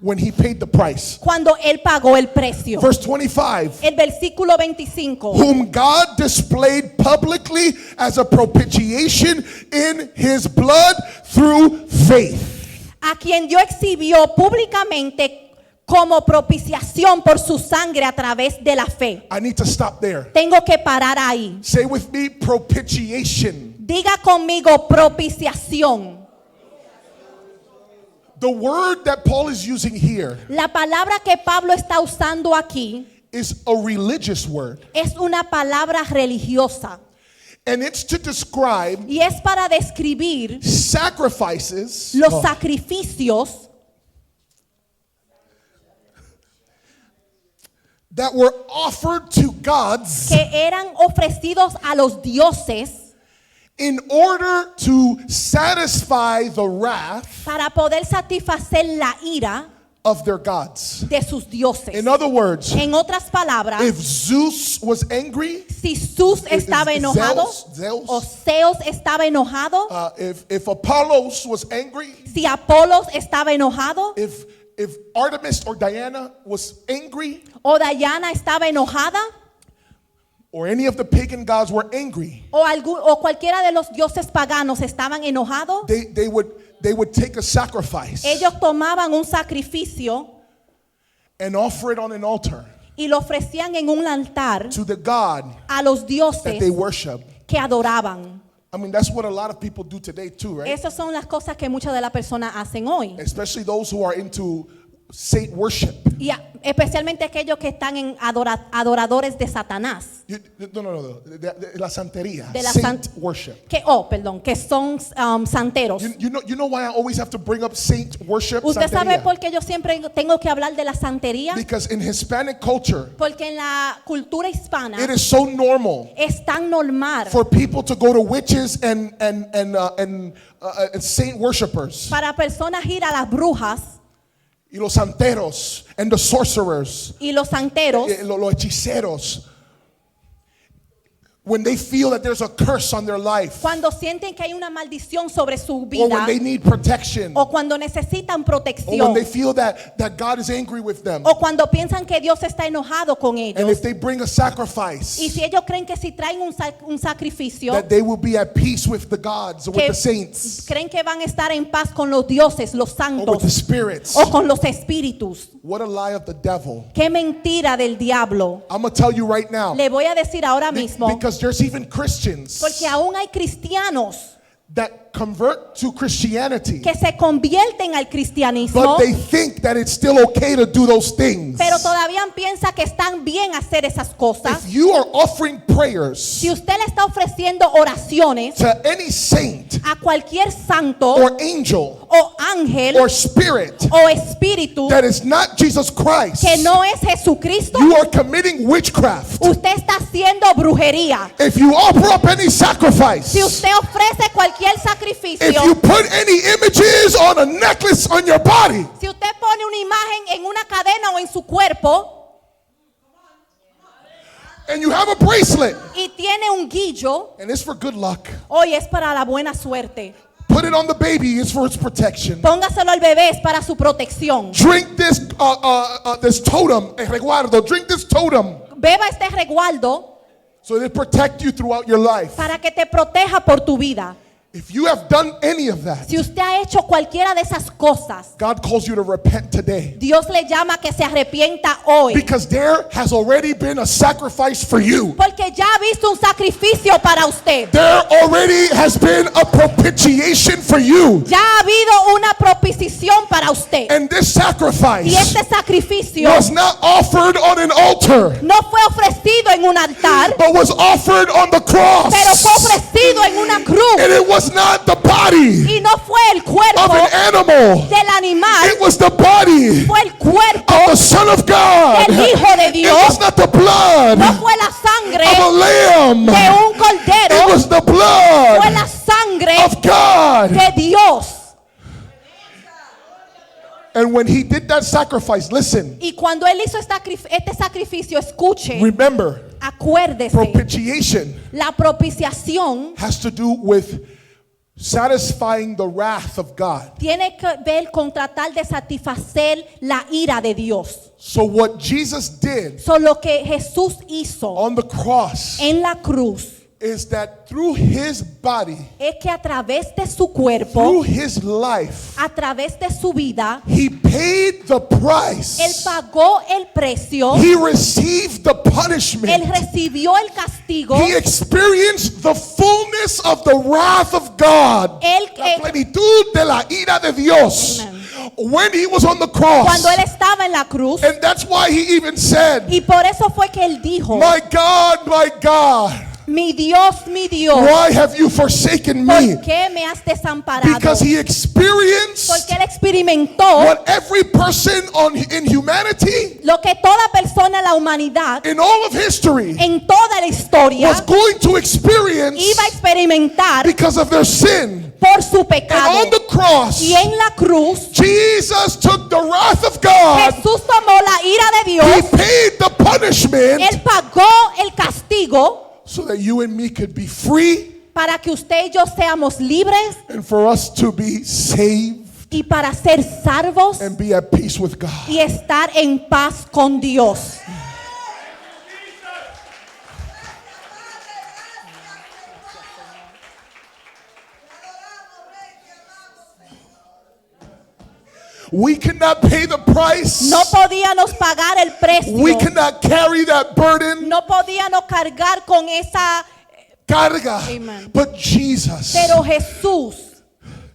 A: when he paid the price.
B: cuando él pagó el precio.
A: Verse 25.
B: El versículo 25.
A: Whom God displayed publicly as a propitiation in his blood through faith.
B: A quien Dios exhibió públicamente como propiciación por su sangre a través de la fe.
A: I need to stop there.
B: Tengo que parar ahí.
A: Say with me, propitiation.
B: Diga conmigo propiciación.
A: The word that Paul is using here
B: La palabra que Pablo está usando aquí
A: is a religious word.
B: es una palabra religiosa
A: And it's to describe
B: y es para describir
A: sacrifices
B: los sacrificios
A: that were offered to gods
B: que eran ofrecidos a los dioses
A: in order to satisfy the wrath
B: para poder satisfacer la ira
A: of their gods.
B: de sus dioses.
A: In other words,
B: En otras palabras,
A: if Zeus was angry,
B: si Zeus estaba enojado
A: Zeus,
B: o Zeus estaba enojado,
A: if Apollos was angry,
B: si Apolos estaba enojado
A: if Artemis or Diana was angry,
B: o Diana estaba enojada
A: or any of the pagan gods were angry,
B: o cualquiera de los dioses paganos estaban enojados,
A: they would take a sacrifice
B: ellos tomaban un sacrificio
A: and offer it on an altar
B: y lo ofrecían en un altar
A: to the God
B: a los
A: that
B: dioses
A: they worship.
B: que adoraban.
A: I mean, that's what a lot of people do today too, right?
B: Esas son las cosas que muchas de las personas hacen hoy.
A: Especially those who are into saint worship.
B: Y especialmente aquellos que están en adoradores de Satanás.
A: No. De la santería.
B: De la
A: Saint worship.
B: Que son santeros.
A: You know why I always have to bring up saint worship?
B: ¿Usted sabe
A: Santería?
B: por qué yo siempre tengo que hablar de la santería?
A: Because in Hispanic culture,
B: Porque en la cultura hispana
A: it is so normal
B: es tan normal
A: for people to go to witches and saint worshipers.
B: para personas ir a las brujas
A: Y los santeros and the sorcerers.
B: y los santeros
A: Los hechiceros. When they feel that there's a curse on their life,
B: cuando sienten que hay una maldición sobre su
A: or
B: vida
A: when they need protection,
B: o cuando necesitan
A: or when
B: protección
A: they feel that God is angry with them,
B: o cuando piensan que Dios está enojado con
A: and
B: ellos.
A: if they bring a sacrifice,
B: Y si ellos creen que si traen un sacrificio,
A: that they will be at peace with the gods, or with
B: que
A: the saints,
B: creen que van a estar en paz con los dioses, los
A: or with the
B: santos
A: spirits.
B: o con los espíritus.
A: What a lie of the devil.
B: Qué mentira del diablo.
A: I'm going to tell you right now,
B: Le voy a decir ahora mismo,
A: because there's even Christians
B: porque aún hay cristianos
A: that convert to Christianity,
B: que se convierten al cristianismo,
A: but they think that it's still okay to do those things.
B: pero todavía piensa que están bien hacer esas cosas.
A: If you are offering prayers
B: Si usted le está ofreciendo oraciones
A: to any saint
B: a cualquier santo
A: or angel
B: o ángel
A: or spirit
B: o espíritu
A: that is not Jesus Christ,
B: que no es Jesucristo,
A: you are committing witchcraft.
B: usted está haciendo brujería.
A: If you offer up any sacrifice,
B: Si usted ofrece cualquier sacrificio,
A: if you put any images on a necklace on your body,
B: si usted pone una imagen en una cadena o en su cuerpo
A: and you have a bracelet,
B: y tiene un guillo,
A: and it's for good luck,
B: hoy es para la buena suerte.
A: put it on the baby, it's for its protection.
B: Póngaselo al bebé, es para su protección.
A: Drink this this totem, resguardo. Drink this totem
B: Beba este resguardo
A: so that it protect you throughout your life.
B: para que te proteja por tu vida.
A: If you have done any of that,
B: Si usted ha hecho cualquiera de esas cosas,
A: God calls you to repent today.
B: Dios le llama que se arrepienta hoy.
A: Because there has already been a sacrifice for you.
B: Porque ya ha visto un sacrificio para usted.
A: There already has been a propitiation for you.
B: Ya ha habido una propiciación para usted.
A: And this
B: Y
A: sacrifice
B: este sacrificio
A: was not offered on an altar,
B: no fue ofrecido en un altar,
A: but was offered on the cross.
B: pero fue ofrecido en una cruz.
A: And it was not the body
B: Y no fue el cuerpo
A: of an animal.
B: del animal,
A: It was the body
B: fue el cuerpo
A: of the Son of God.
B: del Hijo de
A: It
B: Dios.
A: was not the blood
B: No fue la sangre
A: of a lamb.
B: de un
A: It
B: cordero,
A: was the
B: fue
A: blood
B: la sangre
A: of God.
B: de Dios.
A: And when he did that sacrifice, listen,
B: Y cuando él hizo este sacrificio, escuche,
A: remember,
B: acuérdese,
A: propitiation
B: la propiciación
A: has to do with satisfying the wrath of God.
B: tiene que ver con tratar de satisfacer la ira de Dios.
A: So what Jesus did
B: Lo que Jesús hizo
A: on the cross
B: en la cruz
A: is that through his body,
B: es que a través de su cuerpo,
A: through his life,
B: a través de su vida,
A: he paid the
B: él
A: price.
B: pagó el precio,
A: He received the
B: él
A: punishment.
B: recibió el castigo,
A: He experienced the fullness of the wrath of God.
B: él,
A: La plenitud de la ira de Dios.
B: Amen.
A: When he was on the cross.
B: cuando él estaba en la cruz,
A: And that's why he even said,
B: y por eso fue que él dijo,
A: my God,
B: mi Dios,
A: why have you forsaken me?
B: ¿por qué me has desamparado?
A: Because he experienced
B: Porque él experimentó
A: what every person in humanity,
B: lo que toda persona en la humanidad,
A: in all of history,
B: en toda la historia,
A: was going to experience
B: iba a experimentar
A: because of their sin.
B: por su
A: And
B: pecado.
A: on the cross,
B: Y en la cruz,
A: Jesus took the wrath of God.
B: Jesús tomó la ira de
A: He
B: Dios,
A: paid the punishment
B: él pagó el castigo
A: so that you and me could be free
B: para que usted y yo seamos libres
A: and for us to be saved
B: y para ser salvos
A: and be at peace with God.
B: y estar en paz con Dios.
A: We cannot pay the price.
B: No podíamos pagar el precio.
A: We cannot carry that burden.
B: No podíamos cargar con esa.
A: Carga.
B: Amen.
A: But Jesus
B: Pero Jesús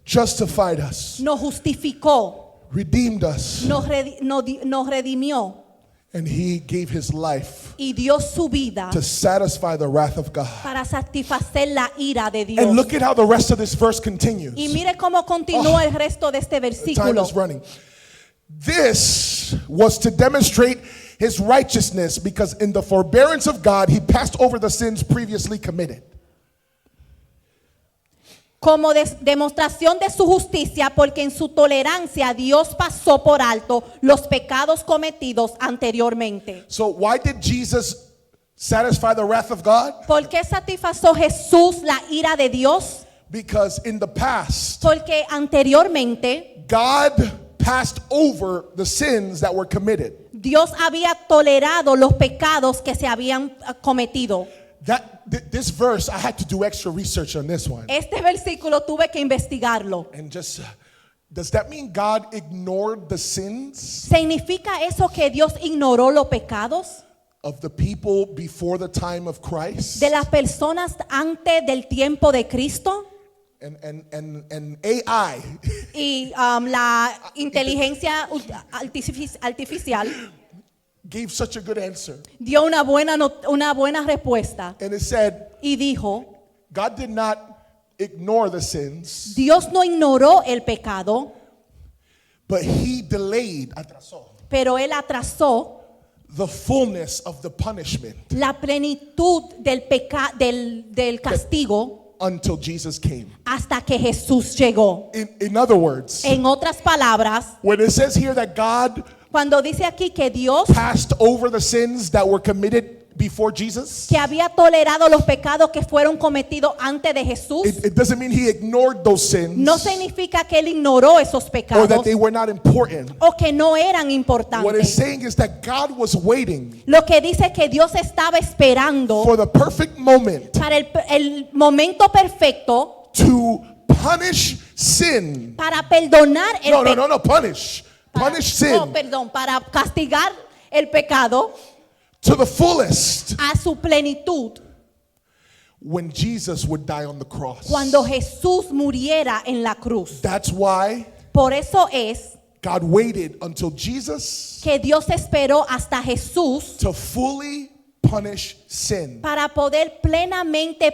A: justified us,
B: nos justificó,
A: redeemed us,
B: nos redimió
A: and he gave his life
B: y dio su vida
A: to satisfy the wrath of God.
B: para satisfacer la ira de Dios.
A: And look at how the rest of this verse continues.
B: Y mire cómo continúa el resto de este
A: Time
B: versículo.
A: is running. This was to demonstrate his righteousness because in the forbearance of God, he passed over the sins previously committed.
B: Como demostración de su justicia, porque en su tolerancia Dios pasó por alto los pecados cometidos anteriormente.
A: So why did Jesus satisfy the wrath of God?
B: ¿Por qué satisfació Jesús la ira de Dios?
A: Because in the past,
B: Porque anteriormente
A: God passed over the sins that were committed.
B: Dios había tolerado los pecados que se habían cometido.
A: This verse, I had to do extra research on this one.
B: Este versículo tuve que investigarlo.
A: And just, does that mean God ignored the sins
B: ¿Significa eso que Dios ignoró los pecados
A: of the people before the time of Christ?
B: de las personas antes del tiempo de Cristo?
A: and AI
B: Y la inteligencia artificial
A: gave such a good answer.
B: dio una buena respuesta
A: And it said,
B: y dijo,
A: God did not ignore the sins,
B: Dios no ignoró el pecado,
A: but he delayed, atrasó,
B: pero Él atrasó
A: the fullness of the punishment
B: la plenitud del castigo
A: until Jesus came.
B: hasta que Jesús llegó.
A: In other words,
B: En otras palabras,
A: when it says here that God
B: cuando dice aquí que Dios
A: passed over the sins that were committed before Jesus,
B: que había tolerado los pecados que fueron cometidos antes de Jesús,
A: it doesn't mean he ignored those sins
B: no significa que Él ignoró esos
A: or
B: pecados
A: that they were not important.
B: o que no eran
A: What it's
B: importantes.
A: saying is that God was waiting
B: Lo que dice que Dios estaba esperando
A: for the perfect moment
B: para el momento perfecto
A: to punish sin.
B: para perdonar el
A: No,
B: pecado.
A: punish. Punish sin
B: Para castigar el pecado
A: to the fullest
B: a su plenitud
A: when Jesus would die on the cross.
B: cuando Jesús muriera en la cruz.
A: That's why
B: Por eso es
A: God waited until Jesus
B: que Dios esperó hasta Jesús
A: to fully punish sin.
B: para poder plenamente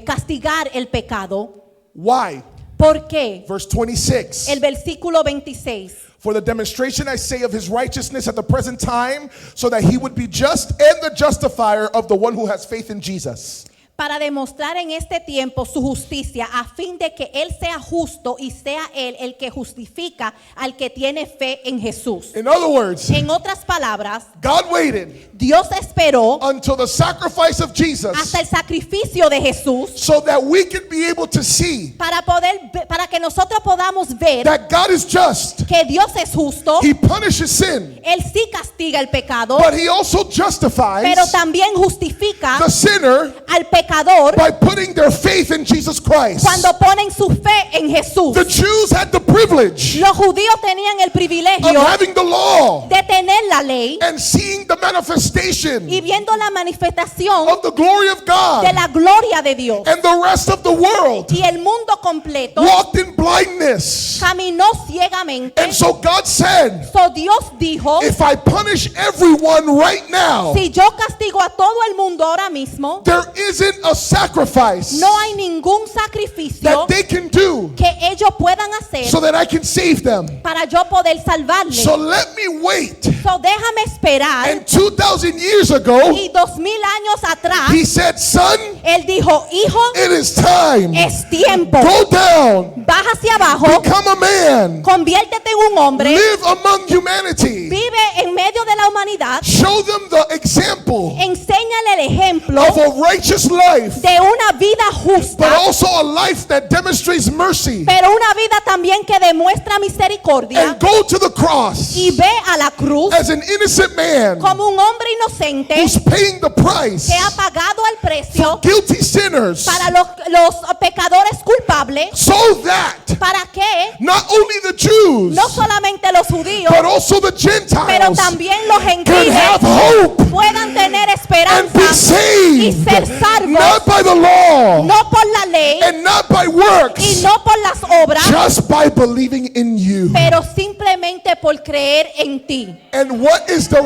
B: castigar el pecado.
A: Why?
B: ¿Por qué?
A: Verse 26.
B: El versículo 26.
A: For the demonstration, I say, of his righteousness at the present time, so that he would be just and the justifier of the one who has faith in Jesus.
B: Para demostrar en este tiempo su justicia, a fin de que Él sea justo y sea Él el que justifica al que tiene fe en Jesús.
A: In other words,
B: En otras palabras,
A: God waited
B: Dios esperó
A: until the sacrifice of Jesus
B: hasta el sacrificio de Jesús
A: so that we could be able to see
B: para que nosotros podamos ver
A: that God is just.
B: que Dios es justo.
A: He punishes sin,
B: Él sí castiga el pecado,
A: but he also justifies
B: pero también justifica
A: the sinner
B: al pecador
A: by putting their faith in Jesus Christ.
B: cuando ponen su fe en Jesús.
A: The Jews had the privilege
B: Los judíos tenían el
A: of
B: privilegio
A: having the law
B: de tener la ley
A: and seeing the manifestation
B: y viendo la manifestación
A: of the glory of
B: de
A: God,
B: la gloria de Dios.
A: and the rest of the world
B: Y el mundo completo
A: walked in blindness.
B: caminó ciegamente.
A: And so God said,
B: So Dios dijo,
A: if I punish everyone right now,
B: si yo castigo a todo el mundo ahora mismo,
A: there isn't a sacrifice
B: no hay ningún sacrificio
A: that they can do
B: que ellos puedan hacer
A: so that I can save them.
B: para yo poder salvarle.
A: So let me wait.
B: So déjame esperar.
A: And 2,000 years ago,
B: Y 2000 años atrás,
A: he said, son,
B: Él dijo, hijo,
A: it is time.
B: es tiempo.
A: Go down,
B: Baja hacia abajo,
A: become a man,
B: conviértete en un hombre,
A: live among humanity,
B: vive en medio de la humanidad,
A: show them the example
B: enséñale el ejemplo
A: of a righteous life,
B: de una vida
A: but
B: justa,
A: also a life that demonstrates mercy,
B: pero una vida también que demuestra misericordia,
A: and go to the cross
B: y ve a la cruz
A: as an innocent man
B: como un hombre inocente
A: who's paying the price
B: que ha pagado el precio
A: for guilty sinners,
B: para los pecadores culpables,
A: so that
B: para que
A: not only the Jews
B: no solamente los judíos,
A: but also the
B: pero
A: Gentiles
B: también los
A: can
B: gentiles
A: have hope
B: puedan tener
A: and
B: esperanza
A: be
B: y
A: saved,
B: ser salvos,
A: not by the law
B: no por la ley
A: and not by
B: y
A: works,
B: no por las obras,
A: just by believing in you.
B: pero simplemente por creer en ti.
A: And what is the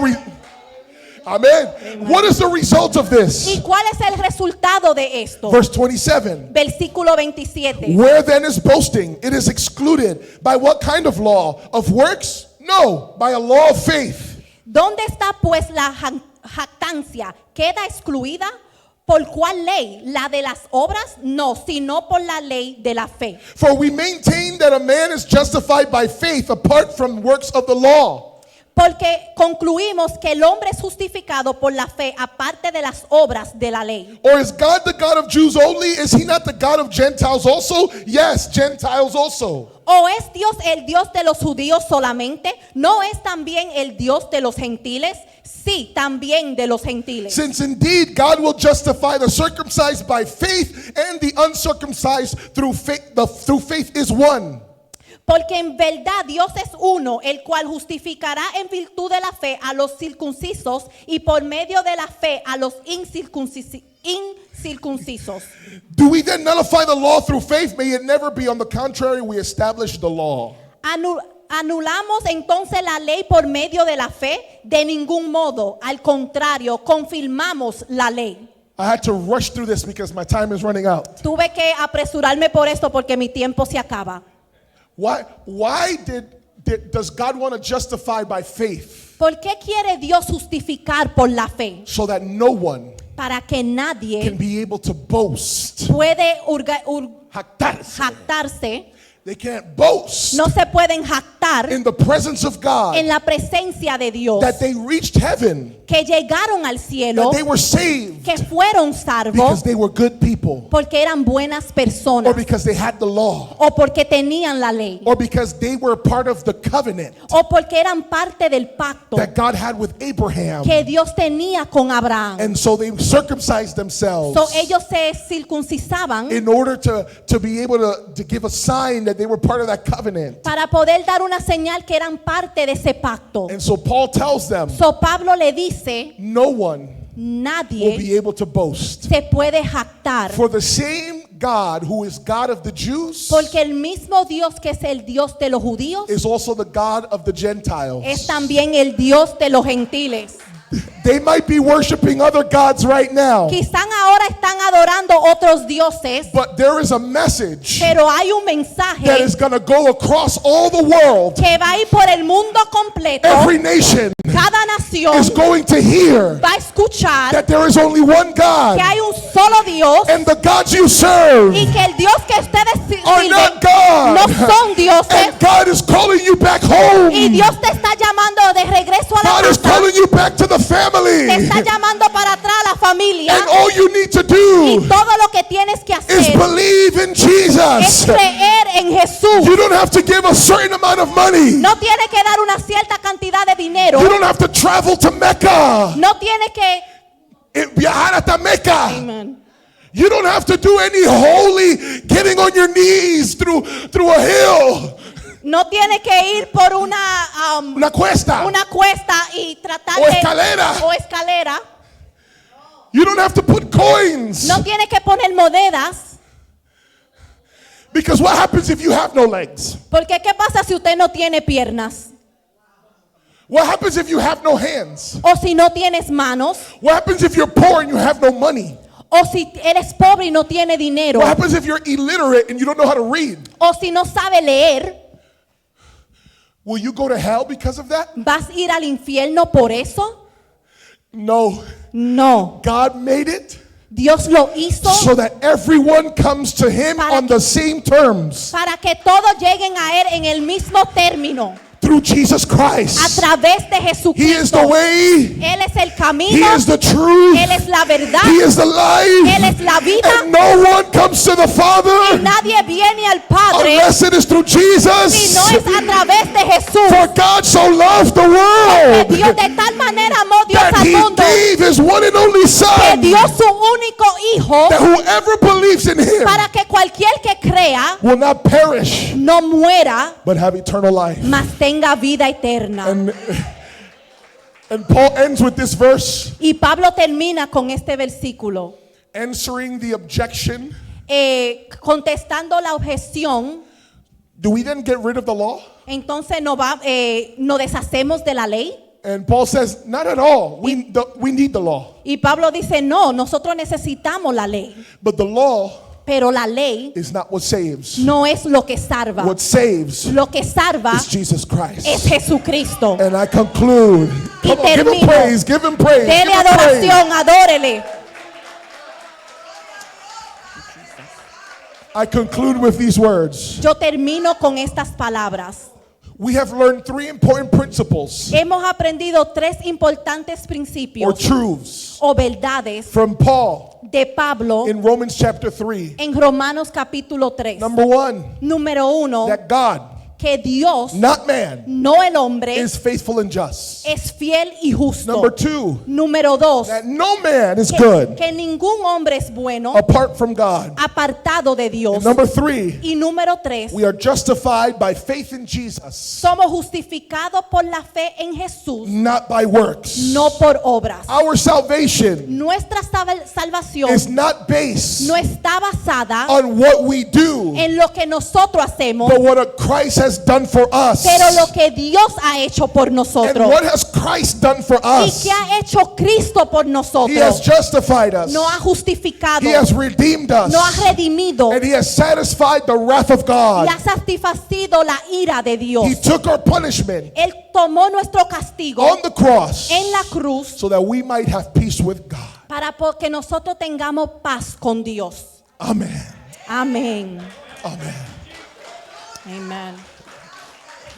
A: Amen. What is the result of this?
B: ¿Y cuál es el resultado de esto?
A: Verse 27.
B: Versículo 27.
A: Where then is boasting? It is excluded. By what kind of law? Of works? No, by a law of faith.
B: ¿Dónde está pues la jactancia? ¿Queda excluida? ¿Por cuál ley? ¿La de las obras? No, sino por la ley de la fe.
A: For we maintain that a man is justified by faith apart from works of the law.
B: Porque concluimos que el hombre es justificado por la fe aparte de las obras de la ley.
A: Or is God the God of Jews only? Is he not the God of Gentiles also? Yes, Gentiles also.
B: ¿O es Dios el Dios de los judíos solamente? ¿No es también el Dios de los gentiles? Sí, también de los gentiles.
A: Since indeed God will justify the circumcised by faith and the uncircumcised through faith, through faith is one.
B: Porque en verdad Dios es uno, el cual justificará en virtud de la fe a los circuncisos y por medio de la fe a los incircuncisos.
A: Do we then nullify the law through faith? May it never be. On the contrary, we establish the law.
B: ¿Anulamos entonces la ley por medio de la fe? De ningún modo. Al contrario, confirmamos la ley.
A: I had to rush through this because my time is running out.
B: Tuve que apresurarme por esto porque mi tiempo se acaba.
A: Why does God want to justify by faith?
B: ¿Por qué quiere Dios justificar por la fe?
A: So that no one
B: Para que
A: can
B: nadie
A: be able to boast.
B: puede
A: Jactarse.
B: jactarse.
A: They can't boast
B: No se pueden jactar
A: in the presence of God
B: en la presencia de Dios.
A: that they reached heaven,
B: Que llegaron al cielo,
A: that they were saved
B: que fueron salvos
A: because they were good people,
B: porque eran buenas
A: or
B: personas
A: because they had the law,
B: o porque tenían la ley
A: or because they were part of the covenant
B: o porque eran parte del pacto
A: that God had with Abraham.
B: que Dios tenía con Abraham.
A: And so they circumcised themselves
B: So ellos se circuncisaban
A: in order to be able to give a sign that they were part of that covenant.
B: para poder dar una señal que eran parte de ese pacto.
A: And so Paul tells them,
B: So Pablo le dice,
A: no one will
B: nadie
A: be able to boast.
B: se puede jactar.
A: For the same God who is God of the Jews
B: Porque el mismo Dios que es el Dios de los judíos
A: is also the God of the
B: es
A: Gentiles.
B: también el Dios de los gentiles.
A: They might be worshiping other gods right now,
B: Quizás ahora están adorando otros dioses,
A: but there is a message
B: pero hay un
A: that
B: mensaje
A: is going to go across all the world.
B: que va a ir por el mundo completo.
A: Every nation
B: Cada nación
A: is going to hear
B: va a escuchar
A: that there is only one God,
B: que hay un solo Dios
A: and the gods you serve
B: y que el Dios que ustedes
A: are
B: sirven
A: not God.
B: no son dioses,
A: And God is calling you back home.
B: y Dios te está llamando de regreso a la
A: God is
B: casa.
A: calling you back to the family.
B: Te está llamando para atrás a la familia,
A: And all you need to
B: y
A: do
B: todo lo que tienes que
A: is
B: hacer
A: believe in
B: es
A: Jesus.
B: creer en Jesús.
A: You don't have to give a certain amount of money.
B: No tiene que dar una cierta cantidad de dinero.
A: You don't have to travel to Mecca.
B: No tiene que
A: Viajar hasta Mecca.
B: Amen.
A: You don't have to do any holy getting on your knees through a hill.
B: No tiene que ir por una
A: Cuesta.
B: cuesta y tratar
A: O escalera.
B: o escalera.
A: You don't have to put coins.
B: No tiene que poner monedas.
A: Because what happens if you have no legs?
B: Porque ¿qué pasa si usted no tiene piernas?
A: What happens if you have no hands?
B: O si no tienes manos.
A: What happens if you're poor and you have no money?
B: O si eres pobre y no tiene dinero.
A: What happens if you're illiterate and you don't know how to read?
B: O si no sabe leer.
A: Will you go to hell because of that?
B: ¿Vas a ir al infierno por eso?
A: No.
B: No.
A: God made it
B: Dios lo hizo
A: so that everyone comes to Him
B: Para
A: on the same terms
B: para que todos lleguen a Él en el mismo término.
A: through Jesus
B: A
A: Christ.
B: través de
A: He is
B: Jesucristo.
A: the way,
B: Él es el
A: He
B: camino.
A: is the truth,
B: Él es la verdad.
A: He is the life.
B: Él es la vida.
A: And no one comes to the Father
B: Nadie viene al Padre
A: unless it is through
B: si
A: Jesus.
B: no es a través de Jesús.
A: For God so loved the
B: Que
A: world
B: Dios de tal manera amó Dios
A: that
B: al
A: He
B: mundo
A: gave His one and only
B: que
A: Son,
B: dio su único hijo
A: that whoever believes in Him
B: para que cualquier que crea
A: will not perish
B: no muera,
A: but have eternal life.
B: mas tenga vida eterna.
A: And Paul ends with this verse,
B: Y Pablo termina con este versículo,
A: answering the objection.
B: contestando la objeción.
A: Do we then get rid of the law?
B: Entonces nos deshacemos de la ley.
A: And Paul says, not at all. We need the law.
B: Y Pablo dice, no, nosotros necesitamos la ley.
A: But the law
B: Pero la ley
A: is not what saves.
B: no es lo que salva.
A: What saves
B: Lo que salva
A: is Jesus Christ.
B: es Jesucristo.
A: And I conclude.
B: Y
A: Come on, give Him
B: termino.
A: praise, give Him praise.
B: Dele
A: give Him praise.
B: adoración, adórele.
A: I conclude with these words.
B: Yo termino con estas palabras.
A: We have learned three important principles
B: Hemos aprendido tres importantes
A: or
B: principios
A: truths
B: o verdades
A: from Paul
B: de Pablo
A: in Romans chapter 3.
B: en Romanos capítulo 3.
A: Number one,
B: Número 1,
A: that God
B: que Dios,
A: not man,
B: no el hombre,
A: is faithful and just.
B: es fiel y justo.
A: Number 2,
B: Número 2,
A: that no man is good
B: que ningún hombre es bueno
A: apart from God.
B: apartado de Dios.
A: And number 3,
B: Y número 3,
A: we are justified by faith in Jesus,
B: somos justificados por la fe en Jesús,
A: not by works.
B: no por obras.
A: Our salvation
B: Nuestra salvación
A: is not based
B: no está basada
A: on what we do,
B: en lo que nosotros hacemos,
A: but what Christ has done for us.
B: pero lo que Dios ha hecho por
A: And
B: nosotros.
A: what has Christ done for
B: ¿Y
A: us?
B: qué ha hecho Cristo por
A: He has
B: nosotros?
A: justified us.
B: Nos ha justificado,
A: He has redeemed us.
B: nos ha redimido
A: And he has satisfied the wrath of
B: y
A: God.
B: ha satisfacido la ira de Dios.
A: He took our punishment
B: Él tomó nuestro castigo
A: on the cross
B: en la cruz
A: so that we might have peace with God.
B: para que nosotros tengamos paz con Dios.
A: Amen.
B: Amén.
A: Amen.
B: Amén.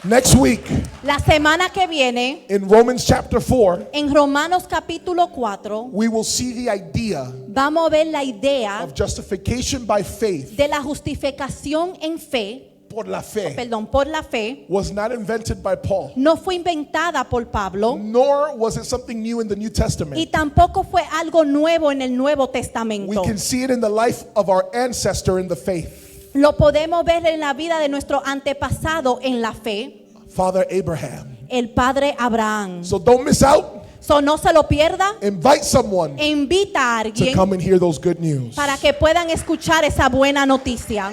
A: Next week
B: La semana que viene,
A: in Romans chapter 4,
B: en Romanos capítulo 4,
A: we will see the idea
B: vamos a ver la idea
A: of justification by faith,
B: de la justificación en fe,
A: por la fe,
B: por la fe,
A: was not invented by Paul,
B: no fue inventada por Pablo
A: nor was it something new in the New
B: y
A: Testament.
B: tampoco fue algo nuevo en el Nuevo
A: We
B: Testamento.
A: can see it in the life of our ancestor in the faith,
B: Lo podemos ver en la vida de nuestro antepasado en la fe,
A: Father Abraham.
B: el padre Abraham.
A: So don't miss out.
B: So, no se lo pierda.
A: Invite someone
B: Invita a
A: to
B: alguien
A: come and hear those good news.
B: para que puedan escuchar esa buena noticia.